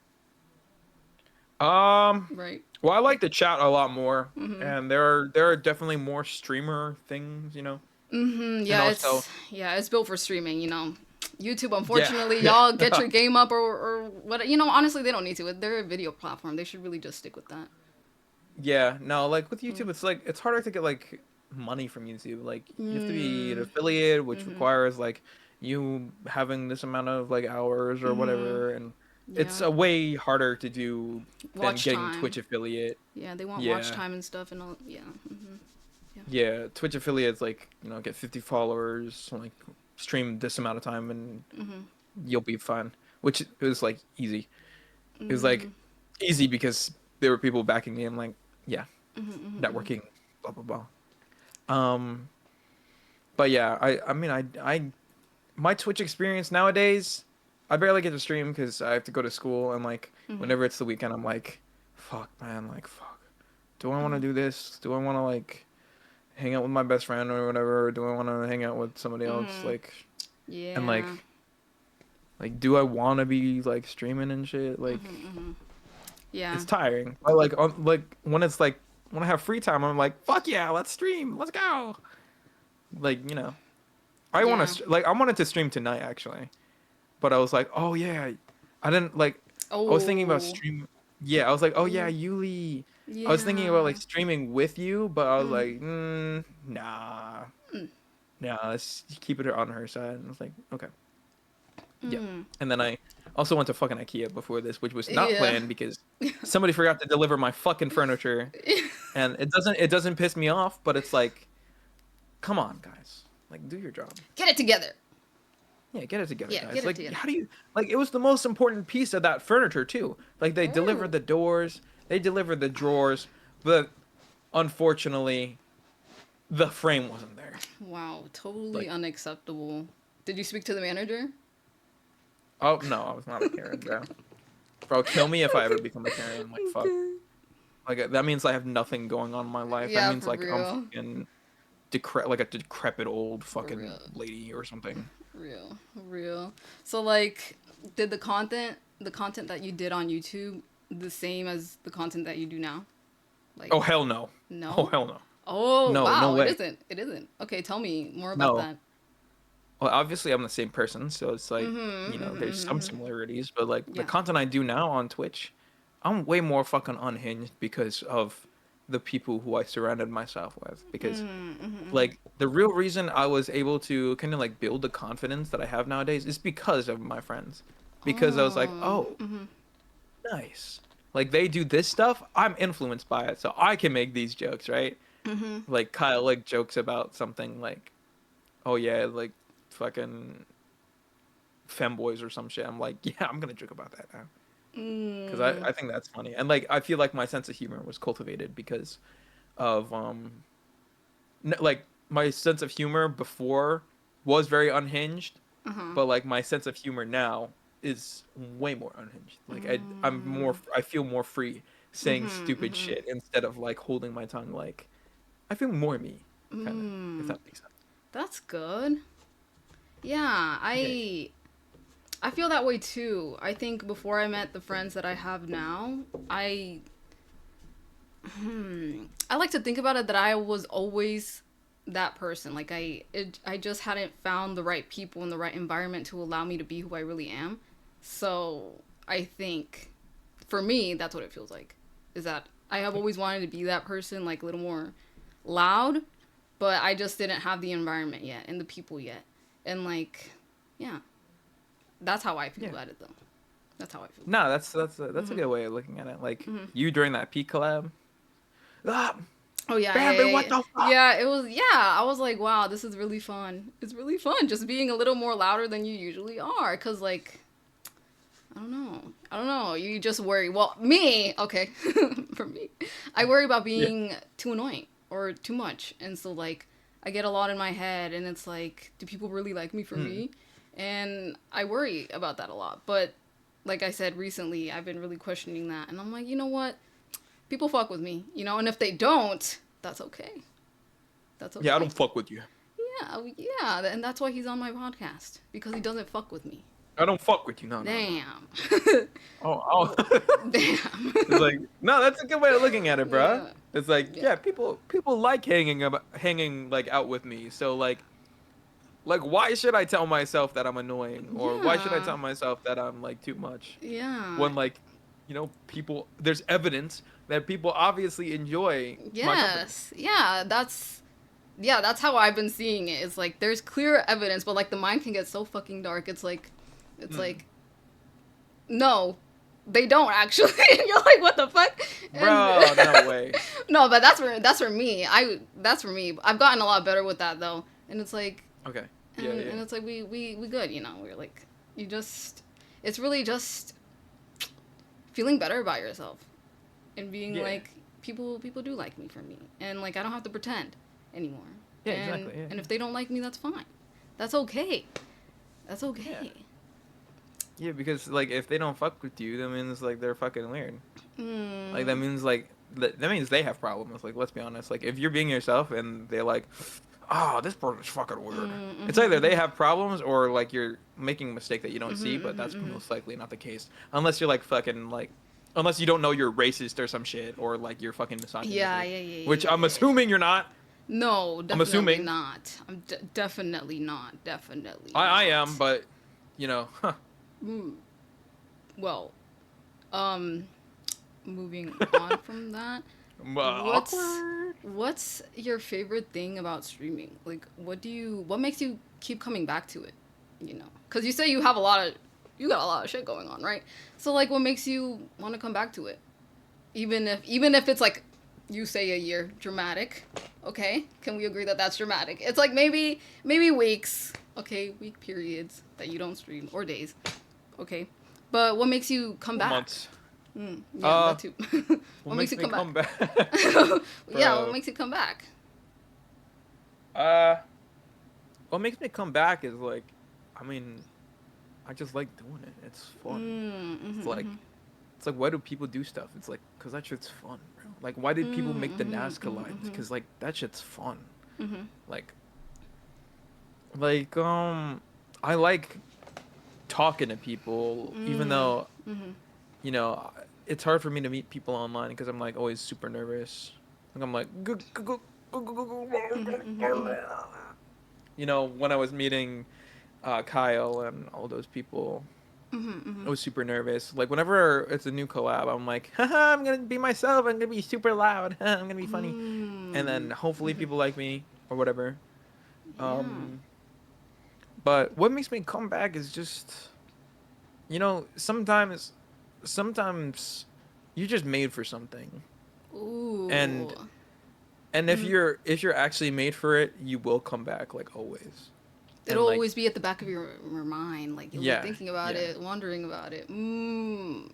Um, right? well, I like to chat a lot more, Mm-hmm. and there are definitely more streamer things, you know, Mm-hmm. and Yeah, also it's built for streaming. You know, YouTube. yeah, Unfortunately, yeah, y'all get your game up or what? You know, honestly, they don't need to. They're a video platform. They should really just stick with that. yeah. No, like with Mm. YouTube, it's like it's harder to get like money from YouTube. Like you have to be an Mm. affiliate, which Mm-hmm. requires like you having this amount of like hours or Mm-hmm. whatever, and it's Yeah. a way harder to do than Watch getting Twitch time. affiliate. Yeah, they want watch Yeah. time and stuff and all. Yeah. Mm-hmm. Yeah. Yeah, Twitch affiliates like, get 50 followers, like stream this amount of time and Mm-hmm. you'll be fine. Which it was like easy. It was Mm-hmm. like easy because there were people backing me. I'm like, yeah, Mm-hmm. Mm-hmm. networking, blah blah blah. But yeah, I mean I my Twitch experience nowadays, I barely get to stream because I have to go to school and like Mm-hmm. whenever it's the weekend, I'm like, fuck man, like fuck. Do I want to Mm-hmm. do this? Do I want to like hang out with my best friend or whatever? Or do I want to hang out with somebody else? Mm-hmm. And Yeah. do I want to be like streaming and shit? Like, Mm-hmm. Mm-hmm. Yeah. it's tiring. But like, when it's like when I have free time, I'm like, fuck yeah, let's stream, let's go. Like, Yeah. I wanted to stream tonight actually, but I was like, oh yeah, I didn't like. I was thinking about Oh. stream. Yeah, I was like, oh yeah, Mm. Yulee. I was thinking about like Yeah. streaming with you, but I was Mm. like, nah. Mm. No, let's keep it on her side. And I was like, okay, yeah. Mm. And then I also went to fucking IKEA before this, which was not Yeah. planned because somebody forgot to deliver my fucking furniture. And it doesn't piss me off, but it's like, come on, guys, like do your job. Get it together. Yeah, get it together, Yeah, guys. get it Like, together. how do you like? It was the most important piece of that furniture too. Like they delivered Oh. the doors, they delivered the drawers, but unfortunately, the frame wasn't there. Wow, totally Like, unacceptable. Did you speak to the manager? oh no, I was not a Karen, bro. Bro, kill me if I ever Okay. become a Karen. Like, fuck. Okay. Like that means I have nothing going on in my life. That Yeah, means for like I'm real. fucking like a decrepit old For fucking real. lady or something. Real. Real. So like did the content that you did on YouTube the same as the content that you do now? Like Oh hell no. Oh no? hell no. Oh, No, no wow, it way. isn't. It isn't. Okay, tell me more about No. that. Well, obviously I'm the same person, so it's like, Mhm. there's Mhm. some Mhm. similarities, but like the Yeah. content I do now on Twitch, I'm way more fucking unhinged because of the people who I surrounded myself with, because Mm-hmm. like the real reason I was able to kind of like build the confidence that I have nowadays is because of my friends. Because I was like, Oh. oh, Mm-hmm. nice. Like they do this stuff, I'm influenced by it, so I can make these jokes, right? Mm-hmm. Like Kyle like jokes about something like, oh yeah, like fucking femboys or some shit. I'm like, yeah, I'm gonna joke about that now. Because Mm. I think that's funny. And like I feel like my sense of humor was cultivated because of like my sense of humor before was very unhinged, Uh-huh. but like my sense of humor now is way more unhinged. Like Mm. I feel more free saying Mm-hmm. stupid Mm-hmm. shit instead of like holding my tongue. Like I feel more me, kind of, if Mm. that makes sense. That's good. Yeah, Yeah. I feel that way too. I think before I met the friends that I have now, I like to think about it that I was always that person. Like I just hadn't found the right people in the right environment to allow me to be who I really am. So I think for me, that's what it feels like. Is that I have always wanted to be that person, like a little more loud, but I just didn't have the environment yet and the people yet. And like, yeah, that's how I feel Yeah. about it though. That's how I feel. No, that's a Hmm. good way of looking at it. Like Hmm. you during that peak collab. Ah, Oh yeah, yeah, Bambi, yeah, what yeah. the fuck? Yeah, it was. Yeah, I was like, wow, this is really fun. It's really fun just being a little more louder than you usually are. Cause like, I don't know, I don't know. You just worry. Well, me, okay, for me, I worry about Yeah. being too annoying or too much, and so like, I get a lot in my head, and it's like, do people really like me for Hmm. me? And I worry about that a lot. But like I said recently, I've been really questioning that, and I'm like, you know what? People fuck with me, and if they don't, that's okay. That's Yeah, I okay. don't fuck with you. Yeah, yeah, and that's why he's on my podcast because he doesn't fuck with me. I don't fuck with you. No, no, no. Damn. Oh, Well, oh. damn. It's like no, that's a good way of looking at it, bruh. Yeah, It's like yeah, yeah, people like hanging like out with me. So like why should I tell myself that I'm annoying, or why should I yeah, tell myself that I'm like too much yeah. when like people there's evidence that people obviously enjoy my company. Yes, yeah. That's how I've been seeing it. It's like there's clear evidence, but like the mind can get so fucking dark. It's Hmm. like no, they don't actually. You're like, what the fuck? And Bro, no way. no, but that's for me. That's for me. I've gotten a lot better with that though. And it's like, Okay. Yeah, and yeah. it's like we good. We're like, you just. It's really just feeling better about yourself and being Yeah. like people do like me for me, and like I don't have to pretend anymore. Yeah, And exactly. Yeah. and if they don't like me, that's fine. That's okay. That's Yeah. okay. Yeah, because like if they don't fuck with you, that means like they're fucking weird. Like that Mm. means like that means they have problems. Like let's be honest. Like if you're being yourself and they're like, oh, this person's fucking weird. It's either they Mm-hmm, have problems or like you're making a mistake that you don't mm-hmm, see, but mm-hmm, that's mm-hmm. most likely not the case. Unless you're like fucking like, unless you don't know you're racist or some shit or like you're fucking Yeah, misogynistic, yeah, yeah, which yeah, I'm yeah, yeah. assuming you're not. No, I'm definitely assuming not. I'm definitely not. Definitely I am, not. but huh. Mm, well, um, moving on from that, what's Awkward. what's your favorite thing about streaming? Like, what makes you keep coming back to it? Because you say you got a lot of shit going on, right? So like, what makes you want to come back to it? Even if it's like you say a year dramatic, okay, can we agree that that's dramatic? It's like maybe weeks, okay, week periods that you don't stream, or days, okay, but what makes you come Or back? months. Yeah, Uh, that too. what What makes makes you me come back? come back, Yeah, what bro? makes you come back? Uh, what makes me come back is like, I mean, I just like doing it. It's fun. It's like, Mm-hmm, it's like, why do people do stuff? It's like, cause that shit's fun, bro. Like, why did people make the mm-hmm, Nazca lines? mm-hmm, Cause like that shit's fun. mm-hmm, Like, like I like talking to people, even mm-hmm, though mm-hmm, you know it's hard for me to meet people online because I'm like always super nervous. Like I'm like, mm-hmm, when I was meeting Kyle and all those people, I was super nervous. Like whenever it's a new collab, I'm like, haha, I'm gonna be myself. I'm gonna be super loud. I'm gonna be funny, and then hopefully people like me or whatever. Yeah. But what makes me come back is just, sometimes you're just made for something, Ooh. and if you're actually made for it, you will come back like always, and It'll like always be at the back of your mind. Like, you'll be yeah, thinking about yeah. it, wondering about it. Yeah,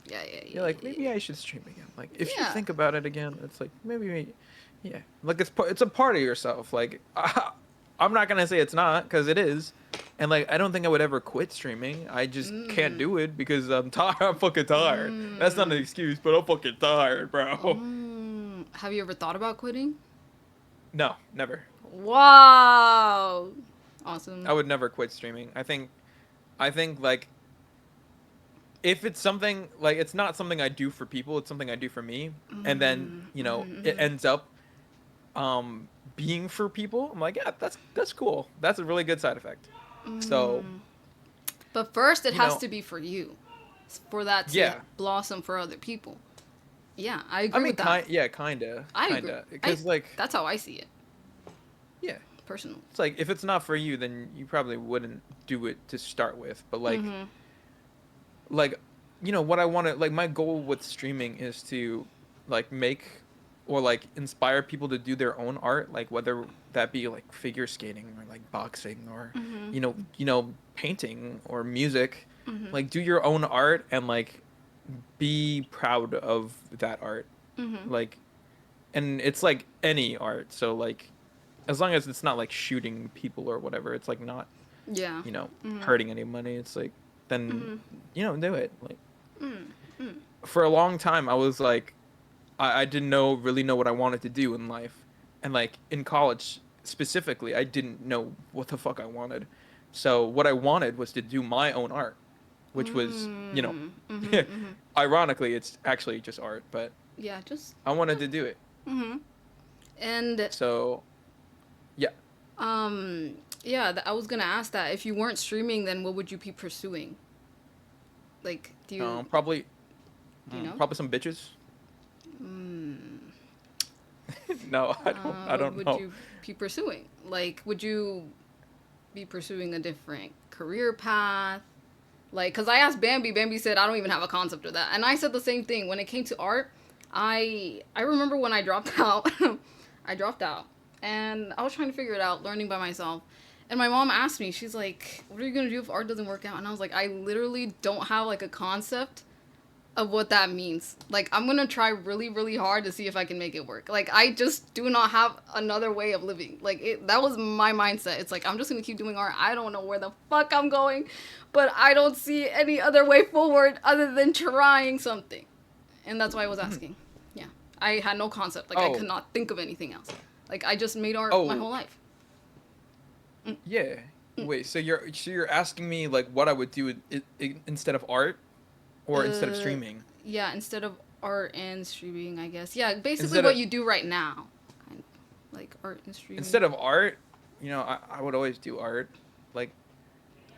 yeah, You're yeah, like, yeah, maybe I should stream again. Like, if you yeah. think about it again, it's like yeah. Like it's a part of yourself. Like I'm not gonna say it's not because it is, and like I don't think I would ever quit streaming. I just can't do it because I'm tired. I'm fucking tired. That's not an excuse, but I'm fucking tired, bro. Have you ever thought about quitting? No, never. Wow. Awesome. I would never quit streaming. I think like if it's something like it's not something I do for people, it's something I do for me, and then it ends up being for people. I'm like, yeah, that's cool. That's a really good side effect. So But first, it you has know, to be for you, for that to yeah. blossom for other people. Yeah, I I agree mean, with that. kinda, I agree. because like, That's how I see it, yeah, personally. it's like if it's not for you, then you probably wouldn't do it to start with. But like, what I want to like, my goal with streaming is to like make or like inspire people to do their own art, like whether that be like figure skating or like boxing or painting or music. Like do your own art and like be proud of that art. Like, and it's like any art. So like as long as it's not like shooting people or whatever, it's like not, Yeah. hurting anybody. It's like then do it. Like for a long time I was like I didn't really know what I wanted to do in life. And like in college specifically, I didn't know what the fuck I wanted. So what I wanted was to do my own art, which was, ironically, it's actually just art, but Yeah, just I wanted to do it. and So, yeah. yeah, I was gonna ask that if you weren't streaming, then what would you be pursuing? Like, Probably do you know? probably some bitches. No, I What don't would know. you be pursuing? Like, would you be pursuing a different career path? Like, because I asked Bambi, Bambi said, I don't even have a concept of that. And I said the same thing. When it came to art, I remember when I dropped out. I dropped out. And I was trying to figure it out, learning by myself. And my mom asked me, she's like, what are you going to do if art doesn't work out? And I was like, I literally don't have, like, a concept of what that means. Like, I'm gonna try really, really hard to see if I can make it work. Like, I just do not have another way of living. Like, that was my mindset. It's like, I'm just gonna keep doing art. I don't know where the fuck I'm going, but I don't see any other way forward other than trying something. And that's why I was asking. Yeah. I had no concept. Like, I could not think of anything else. Like, I just made art my whole life. Yeah. Wait, so you're asking me like what I would do instead of art? Or instead of streaming? Yeah, instead of art and streaming, I guess. Yeah, basically Instead what of, you do right now. Kind of. Like art and streaming. instead of art, I would always do art. Like,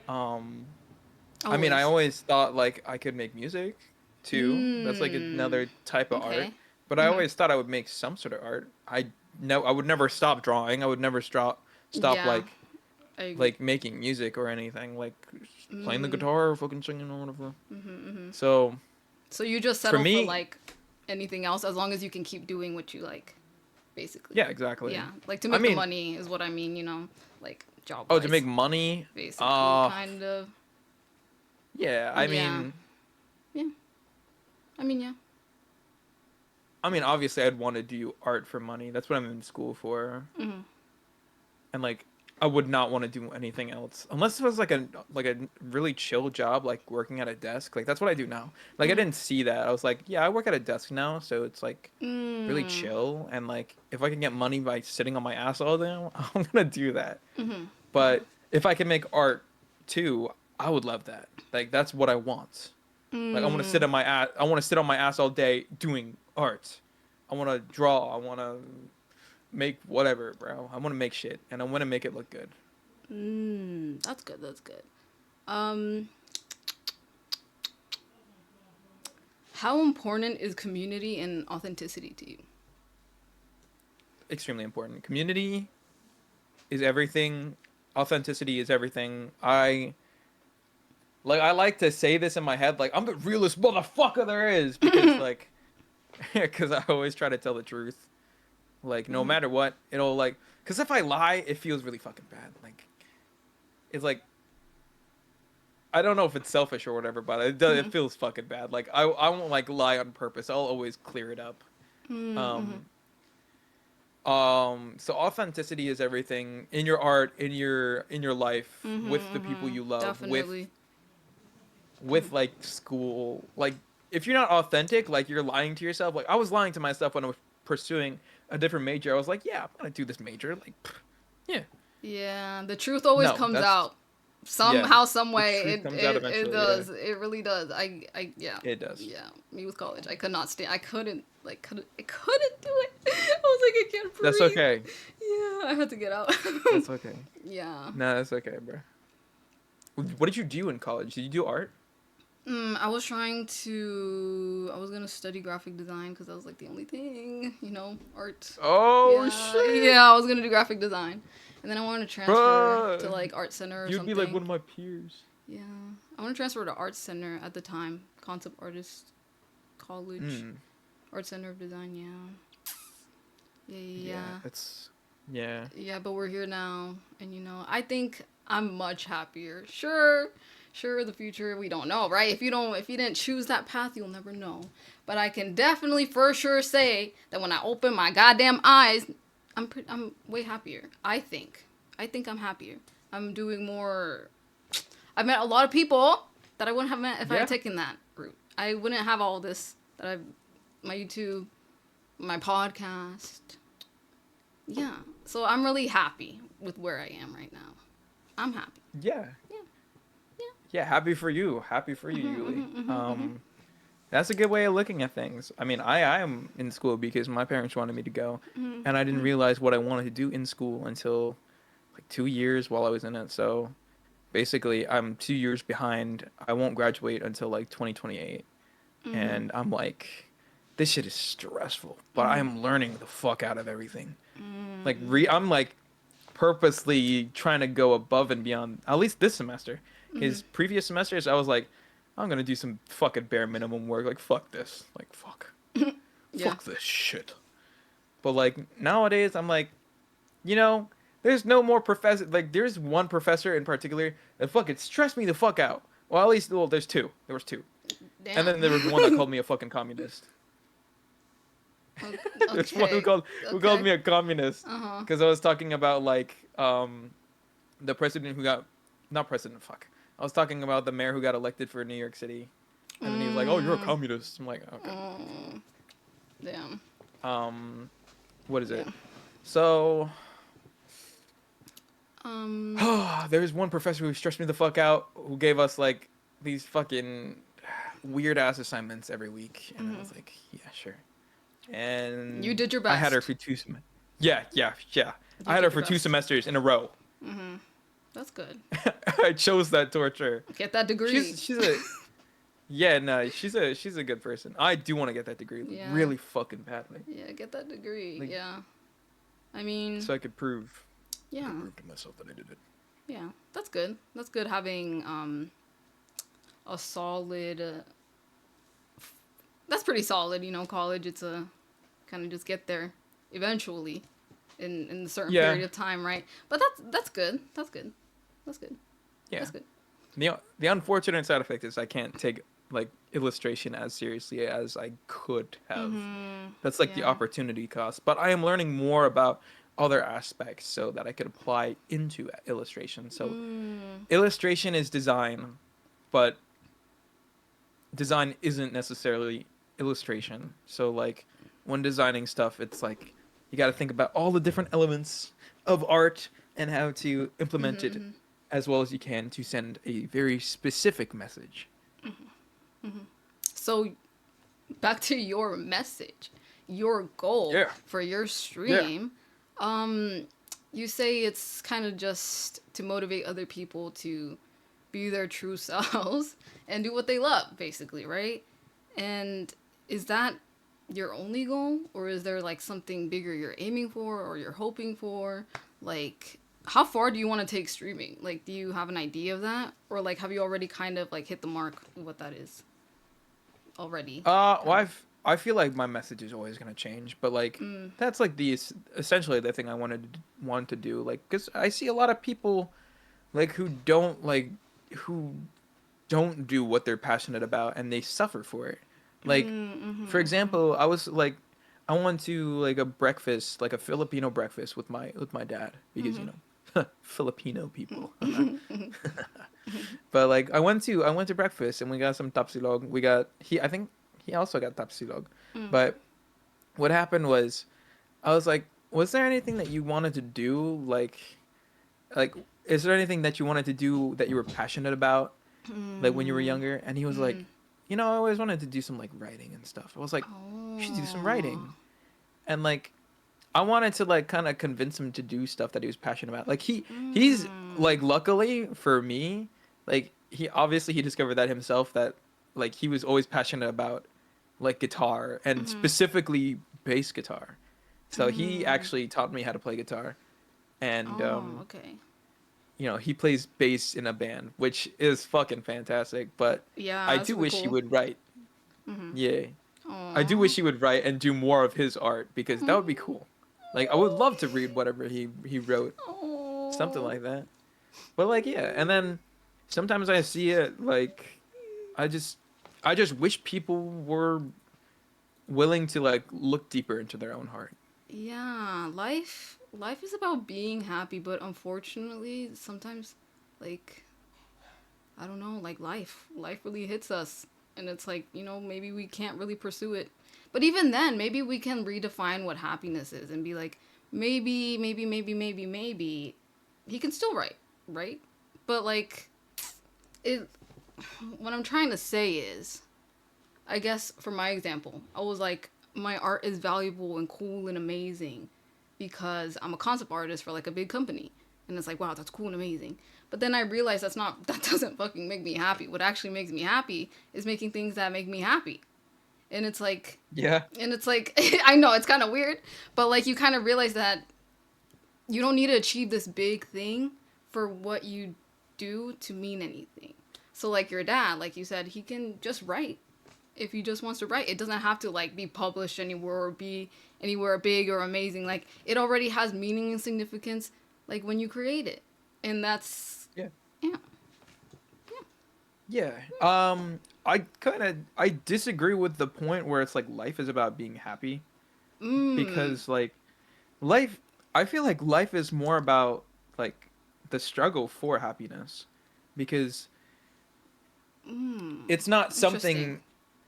I mean, I always thought like I could make music too. That's like another type of art. But I always thought I would make some sort of art. I would never stop drawing. I would never stop Yeah, like making music or anything. Like playing the guitar or fucking singing or whatever. So you just settle for like anything else as long as you can keep doing what you like, basically. Yeah, exactly. Yeah, like to make the money is what I mean, like job. Oh, to make money? Basically, kind of. Yeah, I mean. Yeah. I mean, yeah. I mean, obviously, I'd want to do art for money. That's what I'm in school for. And like, I would not want to do anything else unless it was like a really chill job, like working at a desk. Like that's what I do now. Like I didn't see that. I was like, yeah, I work at a desk now, so it's like really chill. And like, if I can get money by sitting on my ass all day, I'm gonna do that. But if I can make art too, I would love that. Like that's what I want. Like I want to sit on my ass. I want to sit on my ass all day doing art. I want to draw. I want to make whatever, bro. I want to make shit, and I want to make it look good. That's good. That's good. How important is community and authenticity to you? Extremely important. Community is everything. Authenticity is everything. I like to say this in my head, like I'm the realest motherfucker there is, because like, because I always try to tell the truth. Like no matter what, it'll like, because if I lie, it feels really fucking bad. Like, it's like, I don't know if it's selfish or whatever, but it does. It feels fucking bad. Like I won't like lie on purpose. I'll always clear it up. So authenticity is everything in your art, in your life, with the people you love, Definitely. with like school. Like if you're not authentic, like you're lying to yourself. Like I was lying to myself when I was pursuing a different major. I was like, yeah, I'm gonna do this major. Like, yeah. Yeah, the truth always No, comes that's out somehow, some the way. truth It comes out it, it eventually. does. Yeah, It really does. Yeah. it does. Yeah. Me with college, I could not stand. I couldn't I couldn't do it. I was like, I can't breathe. That's okay. Yeah, I had to get out. That's okay. Yeah. No, that's okay, bro. What did you do in college? Did you do art? I was trying to. I was gonna study graphic design because that was like the only thing, art. Oh Yeah, shit! yeah, I was gonna do graphic design, and then I wanted to transfer Bruh. to like art center or You'd something. be like one of my peers. Yeah, I want to transfer to art center at the time, concept artist college, art center of design. Yeah. It's yeah. Yeah, but we're here now, and I think I'm much happier. Sure, the future we don't know, right? If you didn't choose that path, you'll never know. But I can definitely for sure say that when I open my goddamn eyes, I'm way happier. I think I'm happier. I'm doing more. I've met a lot of people that I wouldn't have met if I had taken that route. I wouldn't have all this my YouTube, my podcast. Yeah. So I'm really happy with where I am right now. I'm happy. Yeah. Yeah, happy for you. Happy for you, Yulee. That's a good way of looking at things. I mean, I am in school because my parents wanted me to go, and I didn't realize what I wanted to do in school until like 2 years while I was in it. So basically, I'm 2 years behind. I won't graduate until like 2028, and I'm like, this shit is stressful, but I am learning the fuck out of everything. Like, I'm like purposely trying to go above and beyond, at least this semester. His previous semesters, I was like, I'm gonna do some fucking bare minimum work. Like, fuck this. Like, fuck. Fuck this shit. But, like, nowadays, I'm like, there's no more professor. Like, there's one professor in particular that fucking stressed me the fuck out. Well, at least, there's two. There was two. Damn. And then there was one that called me a fucking communist. Okay. There's one who called me a communist. Because I was talking about, like, the president who got... Not president, fuck. I was talking about the mayor who got elected for New York City. And then he was like, oh, you're a communist. I'm like, okay. Damn. What is it? Yeah. So... there's one professor who stressed me the fuck out, who gave us, like, these fucking weird-ass assignments every week. And I was like, yeah, sure. And... You did your best. I had her for Yeah. I had her for 2 semesters in a row. That's good. I chose that torture. Get that degree. She's a yeah, no, she's a good person. I do want to get that degree really fucking badly. Yeah, get that degree. Like, yeah. I mean, so I could prove to myself that I did it. Yeah, that's good. That's good having a solid that's pretty solid, college. It's a kind of just get there eventually in a certain period of time, right? But that's good. That's good. Yeah. That's good. The unfortunate side effect is I can't take like illustration as seriously as I could have. That's like the opportunity cost. But I am learning more about other aspects so that I could apply into illustration. So illustration is design, but design isn't necessarily illustration. So like when designing stuff, it's like you got to think about all the different elements of art and how to implement it as well as you can to send a very specific message. So back to your message, your goal for your stream. You say it's kind of just to motivate other people to be their true selves and do what they love, basically, right? And is that your only goal, or is there like something bigger you're aiming for or you're hoping for? Like, how far do you want to take streaming? Like, do you have an idea of that, or like have you already kind of like hit the mark of what that is already? Well, I feel like my message is always gonna change, but like that's like essentially the thing I want to do, like, because I see a lot of people like who don't do what they're passionate about and they suffer for it. Like, for example, I went to like a breakfast, like a Filipino breakfast with my dad because you know Filipino people. But like I went to breakfast and we got some tapsilog. I think he also got tapsilog. But what happened was I was like, was there anything that you wanted to do like is there anything that you wanted to do that you were passionate about like when you were younger? And he was like, you know, I always wanted to do some like writing and stuff. I was like, you should do some writing. And like I wanted to like kind of convince him to do stuff that he was passionate about. Like he's like luckily for me, like he discovered that himself that like he was always passionate about like guitar and specifically bass guitar. So he actually taught me how to play guitar and Okay. you know, he plays bass in a band, which is fucking fantastic, but Yeah, I that's do really wish he cool. would write. Yeah. I do wish he would write and do more of his art because that would be cool. Like I would love to read whatever he wrote, something like that. But like yeah, and then sometimes I see it like I just I just wish people were willing to like look deeper into their own heart. Yeah, life is about being happy, but unfortunately, sometimes like I don't know, like life really hits us and it's like, you know, maybe we can't really pursue it. But even then, maybe we can redefine what happiness is and be like, maybe he can still write, right? But like it what I'm trying to say is, I guess for my example, I was like, my art is valuable and cool and amazing because I'm a concept artist for like a big company. And it's like, wow, that's cool and amazing. But then I realized that doesn't fucking make me happy. What actually makes me happy is making things that make me happy. And it's like, Yeah. I know it's kind of weird, but like you kind of realize that you don't need to achieve this big thing for what you do to mean anything. So like your dad, like you said, he can just write if he just wants to write. It doesn't have to like be published anywhere or be anywhere big or amazing. Like it already has meaning and significance like when you create it. And that's Yeah. yeah. Yeah. I disagree with the point where it's like life is about being happy because like life I feel like life is more about like the struggle for happiness because it's not Interesting. something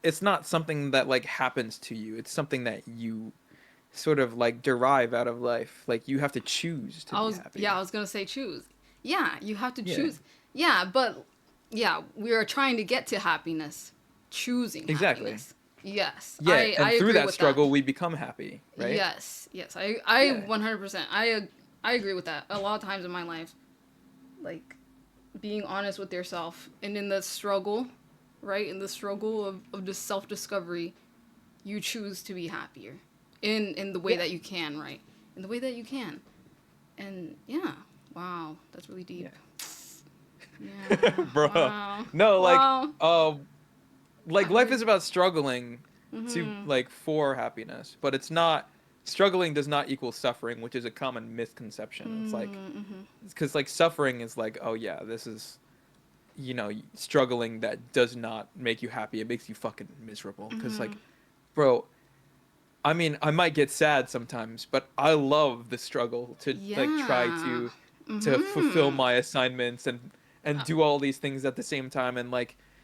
it's not something that like happens to you. It's something that you sort of like derive out of life. Like you have to choose to be I happy. was gonna say choose. Yeah, you have to Yeah. choose. Yeah, but yeah, we are trying to get to happiness, choosing Exactly. happiness. Yes, Yeah, I and through agree that with that. struggle we become happy, right? Yes, I Yeah. 100%. I agree with that. A lot of times in my life, like being honest with yourself and in the struggle, right? In the struggle of just self discovery, you choose to be happier in the way Yeah. that you can, right? In the way that you can. And yeah, wow, that's really Yeah. deep. Yeah, Bro. wow, No, wow. like I life is really. about struggling to Mhm. like for happiness, but it's not struggling does not equal suffering, which is a common misconception. It's like Mhm. cuz like suffering is like, oh yeah, this is you know, struggling that does not make you happy. It makes you fucking miserable cuz like Mhm. bro, I mean, I might get sad sometimes, but I love the struggle to like try Yeah. to fulfill Mhm. my assignments and Uh, do all these things at the same time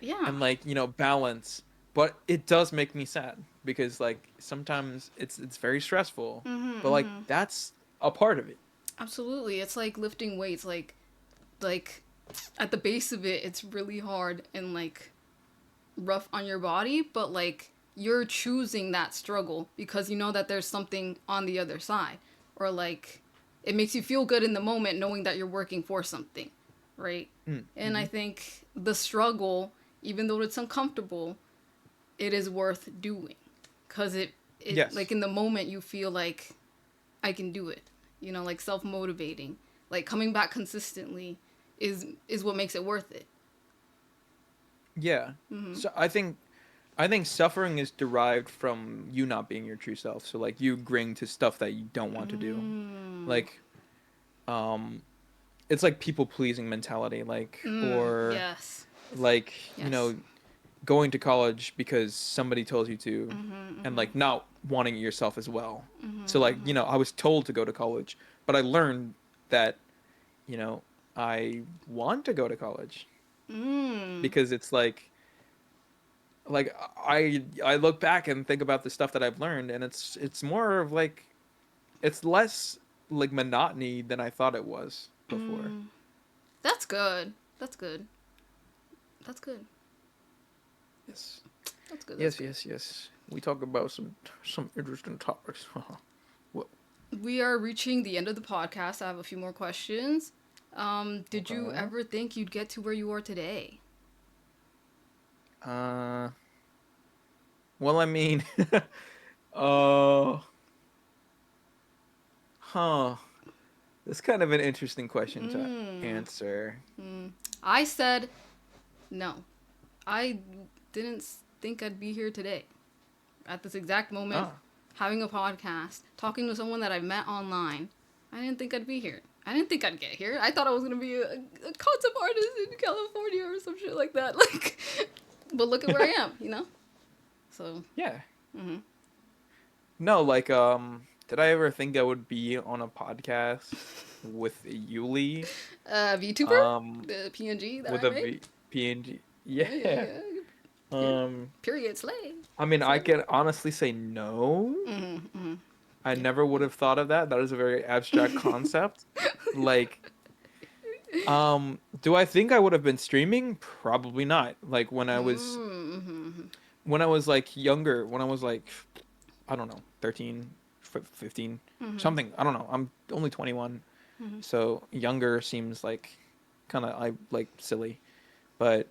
yeah. and like, you know, balance. But it does make me sad because like sometimes it's very stressful, Mhm. but like Mhm. that's a part of it. Absolutely. It's like lifting weights. Like at the base of it, it's really hard and like rough on your body, but like you're choosing that struggle because you know that there's something on the other side, or like it makes you feel good in the moment knowing that you're working for something, right? Mm, And I mm-hmm. think the struggle, even though it's uncomfortable, it is worth doing, because it Yes. like in the moment you feel like I can do it, you know, like self-motivating, like coming back consistently is what makes it worth it. Yeah. So I think suffering is derived from you not being your true self. So like you agreeing to stuff that you don't want to do. Like um it's like people pleasing mentality, like, or Yes. like, Yes. going to college because somebody told you to, and like not wanting it yourself as well. So like, I was told to go to college, but I learned that, you know, I want to go to college because it's like I look back and think about the stuff that I've learned, and it's more of like it's less like monotony than I thought it was before. That's good. That's good. That's good. Yes. That's good. That's Yes, good. yes, yes. We talk about some interesting topics. What? We are reaching the end of the podcast. I have a few more questions. Did you Okay. ever think you'd get to where you are today? Uh, well, I mean, uh, huh. That's kind of an interesting question to answer. I said no. I didn't think I'd be here today. At this exact moment, Ah, having a podcast, talking to someone that I met online. I didn't think I'd be here. I didn't think I'd get here. I thought I was gonna be a concept artist in California or some shit like that. Like, but look at where I am, you know. So, yeah. No, like, did I ever think I would be on a podcast with Yulee? vtuber, Um, the PNG that with I a made. PNG? Yeah, yeah, Yeah. yeah. Um, Period. Slay. I mean, I Slay. can honestly say no. I never would have thought of that. That is a very abstract concept. Like, do I think I would have been streaming? Probably not. Like when I was like younger, when I was like I don't know, 13, 15, something. I don't know. I'm only 21. So younger seems like kind of I like silly, but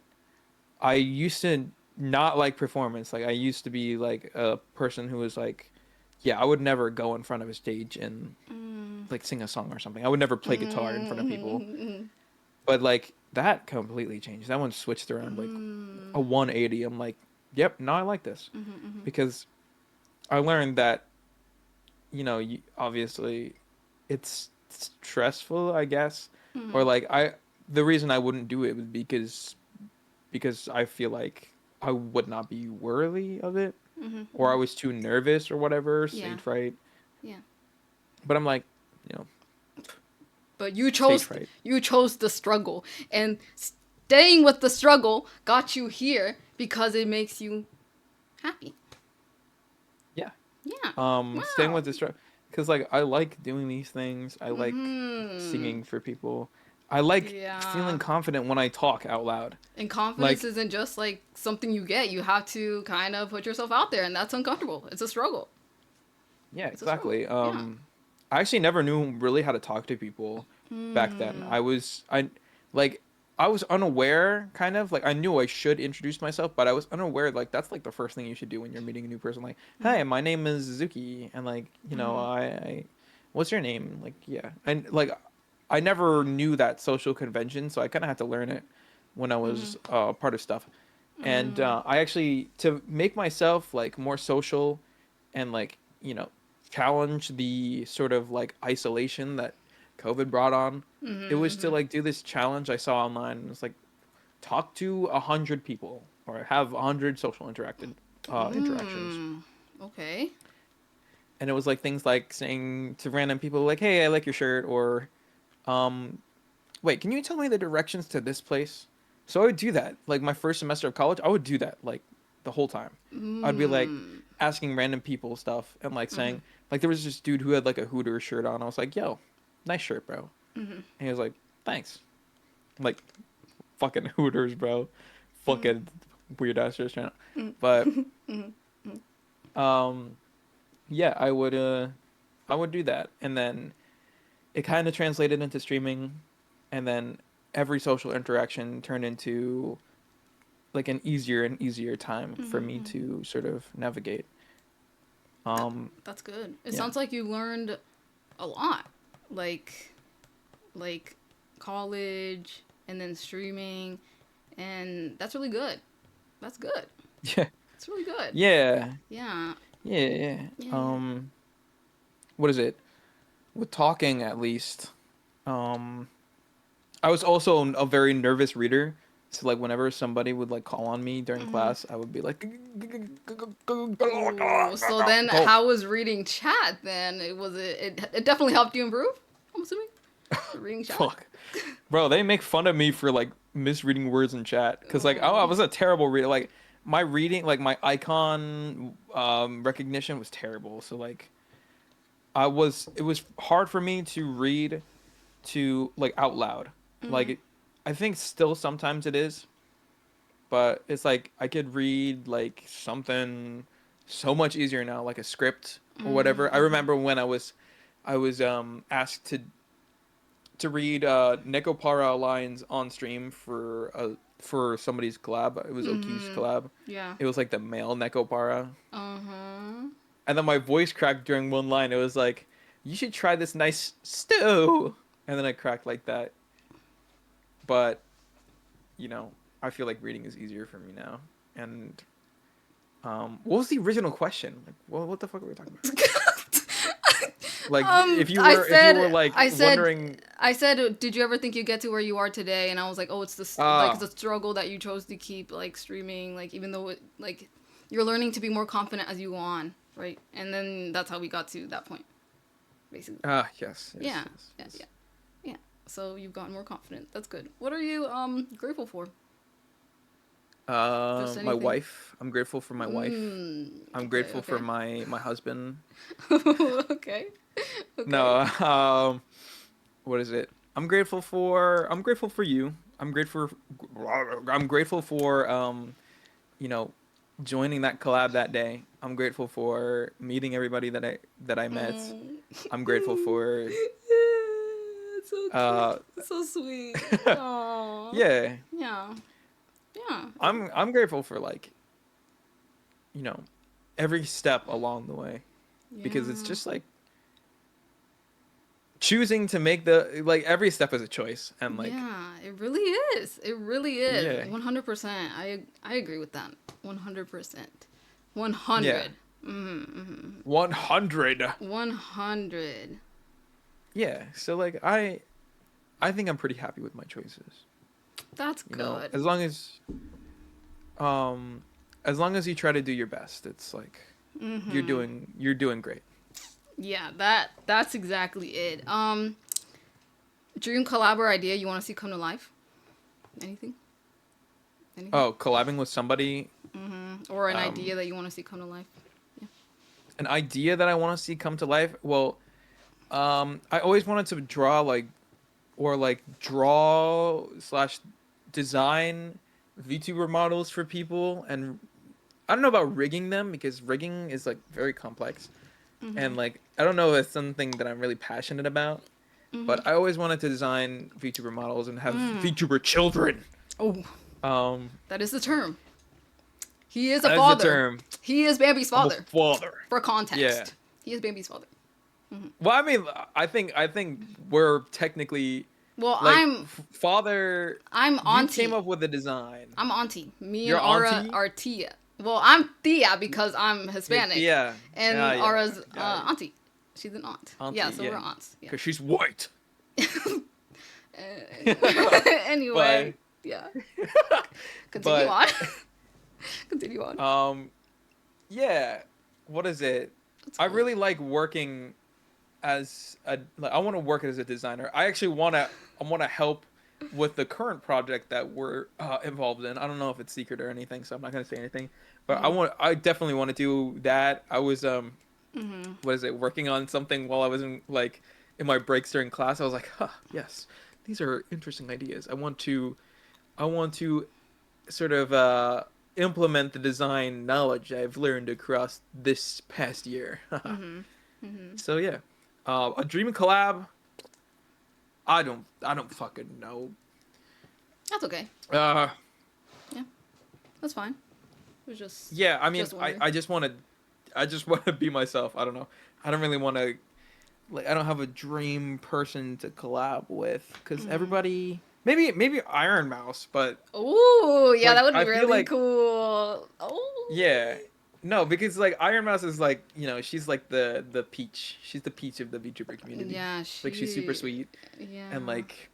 I used to not like performance. Like I used to be like a person who was like, yeah, I would never go in front of a stage and like sing a song or something. I would never play guitar in front of people. But like that completely changed. That one switched around like a 180. I'm like, yep, no, I like this because I learned that obviously it's stressful, I guess, or like the reason I wouldn't do it was because I feel like I would not be worthy of it, or I was too nervous or whatever, Yeah. stage fright. Yeah. But I'm like, But stage fright. you chose the struggle, and staying with the struggle got you here because it makes you happy. Yeah. Yeah. Staying Wow. with this, because like I like doing these things. I like Mm-hmm. singing for people. I like Yeah. feeling confident when I talk out loud. And confidence Like, isn't just like something you get. You have to kind of put yourself out there, and that's uncomfortable. It's a struggle. yeah, It's a struggle. exactly. Yeah. I actually never knew really how to talk to people back then. Like I was unaware, kind of like I knew I should introduce myself, but I was unaware like that's like the first thing you should do when you're meeting a new person. Like, hey, my name is Zuki, and like I what's your name? Like, yeah, and like I never knew that social convention, so I kind of had to learn it when I was part of stuff. And I actually to make myself like more social and like challenge the sort of like isolation that COVID brought on. It was to like do this challenge I saw online. And it's like talk to 100 people or have 100 social interactions. Okay. And it was like things like saying to random people like, "Hey, I like your shirt," or um, "Wait, can you tell me the directions to this place?" So I would do that. Like my first semester of college, I would do that like the whole time. I'd be like asking random people stuff and like saying like there was this dude who had like a Hooters shirt on. I was like, "Yo, nice shirt, bro." And he was like, "Thanks." I'm like fucking Hooters, bro. Fucking weird ass restaurant. But um yeah, I would do that. And then it kind of translated into streaming, and then every social interaction turned into like an easier and easier time for me Mm-hmm. to sort of navigate. That, that's good. It Yeah. sounds like you learned a lot, like like college and then streaming, and that's really good. That's good. Yeah. It's really good. Yeah. Yeah. Yeah. Yeah. Yeah. What is it? With talking, at least. Um, I was also a very nervous reader. So like whenever somebody would like call on me during Mm-hmm. class, I would be like, Oh, so then go. how was reading chat then? It definitely helped you improve, I'm assuming. Reading chat. Fuck, bro. They make fun of me for like misreading words in chat because like I Oh. was a terrible reader. Like my reading, like my icon recognition was terrible. So like it was hard for me to read to like out loud. Mm-hmm. Like I think still sometimes it is, but it's like I could read like something so much easier now, like a script or whatever. I Mm-hmm. remember when I was asked to read Nekopara lines on stream for somebody's collab. It was Oki's Mm-hmm. collab. Yeah. It was like the male Nekopara. Uh-huh. And then my voice cracked during one line. It was like, "You should try this nice stew." And then I cracked like that. But, you know, I feel like reading is easier for me now. And what was the original question? Like, what the fuck were we talking about? Like, if you were like wondering, I said, did you ever think you'd get to where you are today? And I was like, oh, it's like ah, the struggle that you chose to keep like streaming, like even though like you're learning to be more confident as you go on, right? And then that's how we got to that point, basically. yes, yes, Yeah, yes, yeah, yes. yeah, yeah. So you've gotten more confident. That's good. What are you grateful for? Just My anything. wife. I'm grateful for my wife. I'm Okay. grateful for Okay. my husband. Okay. Okay. No, what is it? I'm grateful for you. I'm grateful for you know, joining that collab that day. I'm grateful for meeting everybody that I met. Mm. I'm grateful for It's so cute. uh It's so sweet. Aww. yeah. Yeah. Yeah. I'm grateful for like, you know, every step along the way because it's Yeah. just like choosing to make the like every step is a choice and like Yeah. It really is. It really is. yeah. 100%. I agree with that. 100%. Yeah. 100. Mm-hmm. 100. 100. Yeah. So like I think I'm pretty happy with my choices. That's You know, good. um as long as you try to do your best, it's like Mm-hmm. you're doing great. Yeah, that's exactly it. Dream collab or idea you want to see come to life? Anything? Anything? Oh, collabing with somebody, Or an um idea that you want to see come to life? Yeah. an idea that I want to see come to life. Well, I always wanted to draw like or like draw slash design VTuber models for people, and I don't know about rigging them because rigging is like very complex, Mhm. and like I don't know if it's something that I'm really passionate about. Mhm. But I always wanted to design VTuber models and have Mm. VTuber children. Oh, Um, that is the term. He is a that's the father. term. He is Bambi's I'm a father. father. For Yeah. context, he is Bambi's father. Well, I mean, I think we're technically Well, like father. I'm You came auntie. up with the design. I'm auntie. Me and Your Aura auntie, are tia. Well, I'm tia because I'm your Hispanic, Thea. and Yeah, Aura's yeah, auntie. She's an aunt. Yeah, auntie. so we're Yeah, aunts. Yeah. because she's white. Anyway, but yeah. Continue but on. Continue on. yeah. What is it? That's I cool. really like working as a like, I want to work as a designer. I want to help with the current project that we're involved in. I don't know if it's secret or anything, so I'm not gonna say anything. But Mm-hmm. I definitely want to do that. I was Mm-hmm. what is it working on something while I was in my breaks during class. I was like, huh, yes, these are interesting ideas. I want to sort of implement the design knowledge I've learned across this past year. Mm-hmm. Mm-hmm. So yeah, a dream collab. I don't fucking know. That's okay. Uh, Yeah. That's fine. It was just. Yeah, I mean, just wondering. I just want to, be myself. I don't know. I don't really want to, like, I don't have a dream person to collab with because everybody. Maybe Iron Mouse, but Ooh, yeah, like, that would be I feel really like, cool. Oh. yeah, no, because like Iron Mouse is like, she's like the peach. She's the peach of the VTuber community. Yeah, Like she's super sweet, Yeah. and like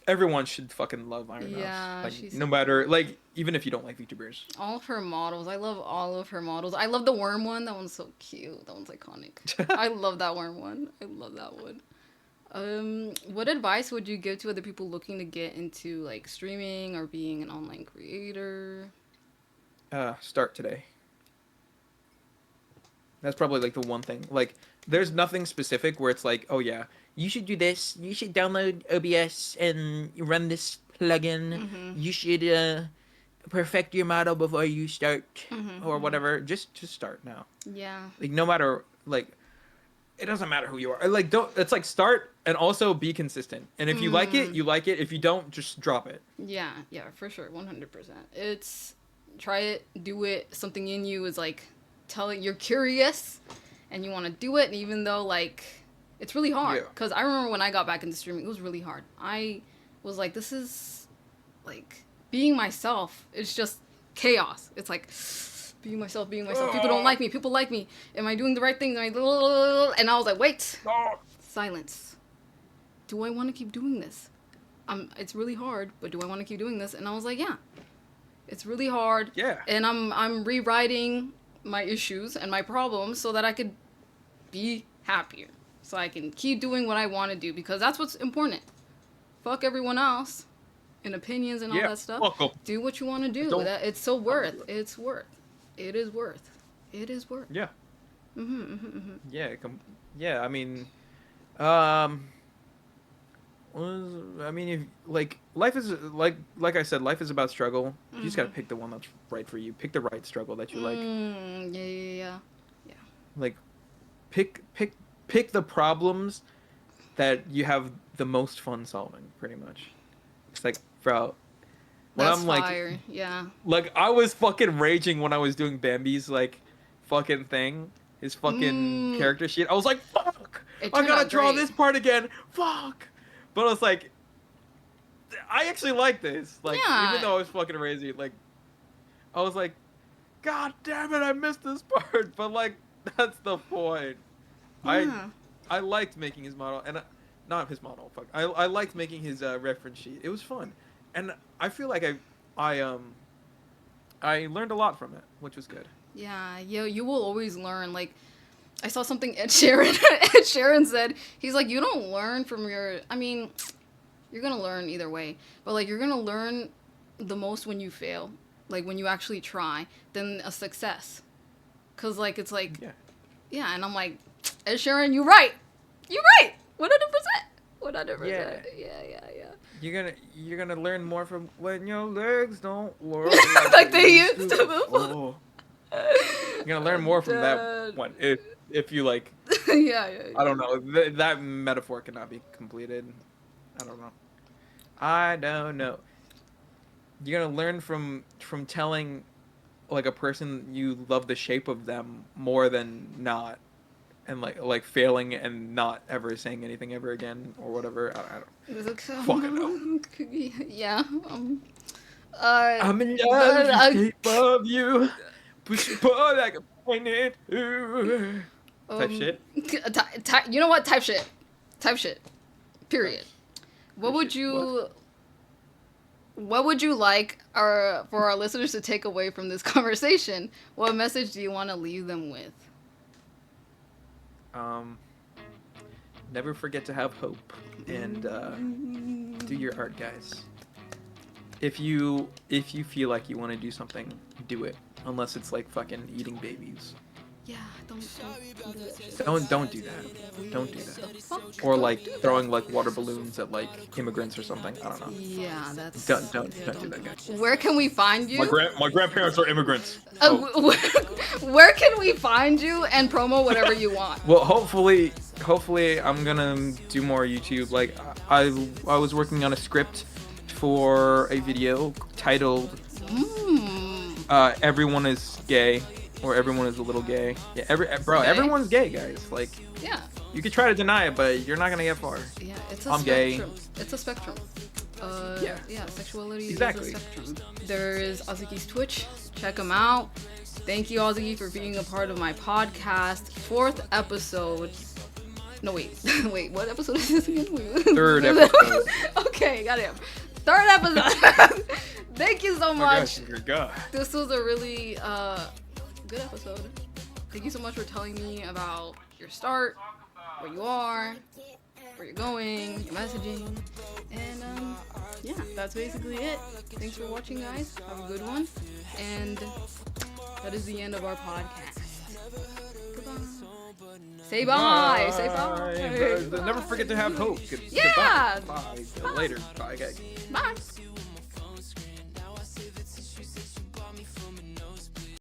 everyone should fucking love Iron Mouse. Yeah, Like she's no matter, like, even if you don't like VTubers. all of her models. I love all of her models. I love the worm one. That one's so cute. That one's iconic. I love that worm one. I love that one. What advice would you give to other people looking to get into like streaming or being an online creator? Start today. That's probably like the one thing. Like, there's nothing specific where it's like, oh yeah, you should do this. You should download OBS and run this plugin. You should perfect your model before you start or whatever. Just start now. Yeah. Like, no matter, like, it doesn't matter who you are. Like, don't. It's like start and also be consistent. And if you like it, you like it. If you don't, just drop it. Yeah, for sure, 100%. It's try it, do it. Something in you is like telling you're curious and you want to do it, and even though like it's really hard. Because I remember when I got back into streaming, it was really hard. I was like, this is like being myself. It's just chaos. It's like being myself. People don't like me. People like me. Am I doing the right thing? And I was like, wait. Silence. Do I want to keep doing this? It's really hard, but do I want to keep doing this? And I was like, yeah. It's really hard. Yeah. And I'm rewriting my issues and my problems so that I could be happier. So I can keep doing what I want to do, because that's what's important. Fuck everyone else and opinions and all that stuff. Do what you want to do. It's so worth. It's worth. It is worth. It is worth. Yeah. Yeah. Yeah. I mean, if like life is like I said, life is about struggle. You just gotta pick the one that's right for you. Pick the right struggle that you like. Yeah. Like, pick the problems that you have the most fun solving. Pretty much. It's like, bro. When That's I'm fire. like, yeah. Like, I was fucking raging when I was doing Bambi's like fucking thing, his fucking character sheet. I was like, fuck, I gotta draw this part again. Fuck. But I was like, I actually like this. Like, even though I was fucking raging, like, I was like, God damn it, I missed this part. But like, that's the point. Yeah. I liked making his model, and not his model. Fuck, I liked making his reference sheet. It was fun. And I feel like I learned a lot from it, which was good. Yeah, you will always learn. Like, I saw something Ed Sheeran said. He's like, you don't learn from your... I mean, you're going to learn either way. But, like, you're going to learn the most when you fail. Like, when you actually try. Than a success. Because, like, it's like... Yeah, and I'm like, Ed Sheeran, you're right. You're right. 100%. 100%. Yeah. You're gonna learn more from when your legs don't work like they used to before. You're gonna learn more from that one if you like. Yeah. I don't know. That metaphor cannot be completed. I don't know. You're gonna learn from telling like a person you love the shape of them more than not. And like failing and not ever saying anything ever again or whatever. I don't fucking know. Yeah. I'm in love with the shape of you. Push it forward like a pointed. Type shit. You know what? Type shit. Period. What would you like for our listeners to take away from this conversation? What message do you want to leave them with? Never forget to have hope and do your art, guys. If you feel like you want to do something, do it. Unless it's like fucking eating babies. Yeah, don't do that. Don't do that. Don't do that. Or like throwing like water balloons at like immigrants or something. I don't know. Yeah, that's. Don't do that, guys. Where can we find you? My grandparents are immigrants. Where can we find you and promo whatever you want? Well, hopefully I'm gonna do more YouTube. Like I was working on a script for a video titled everyone is gay, or everyone is a little gay. Yeah, Gay? everyone's gay, guys. Like, Yeah. you could try to deny it, but you're not gonna get far. Yeah, it's a I'm spectrum. gay. It's a spectrum. Yeah, sexuality Exactly. is a spectrum. There is AAzuki's Twitch. Check him out. Thank you, AAzuki, for being a part of my podcast. 4th episode. No, wait. Wait, what episode is this again? Wait. 3rd episode. Okay, got it. 3rd episode. Thank you so much. Oh, God. This was a really good episode. Thank you so much for telling me about your start, where you are, where you're going, your messaging, and yeah, that's basically it. Thanks for watching, guys. Have a good one, and that is the end of our podcast. Goodbye. Say bye. Say bye. Never forget to have hope. Yeah. Goodbye. Bye. Later. Bye, guys. Bye.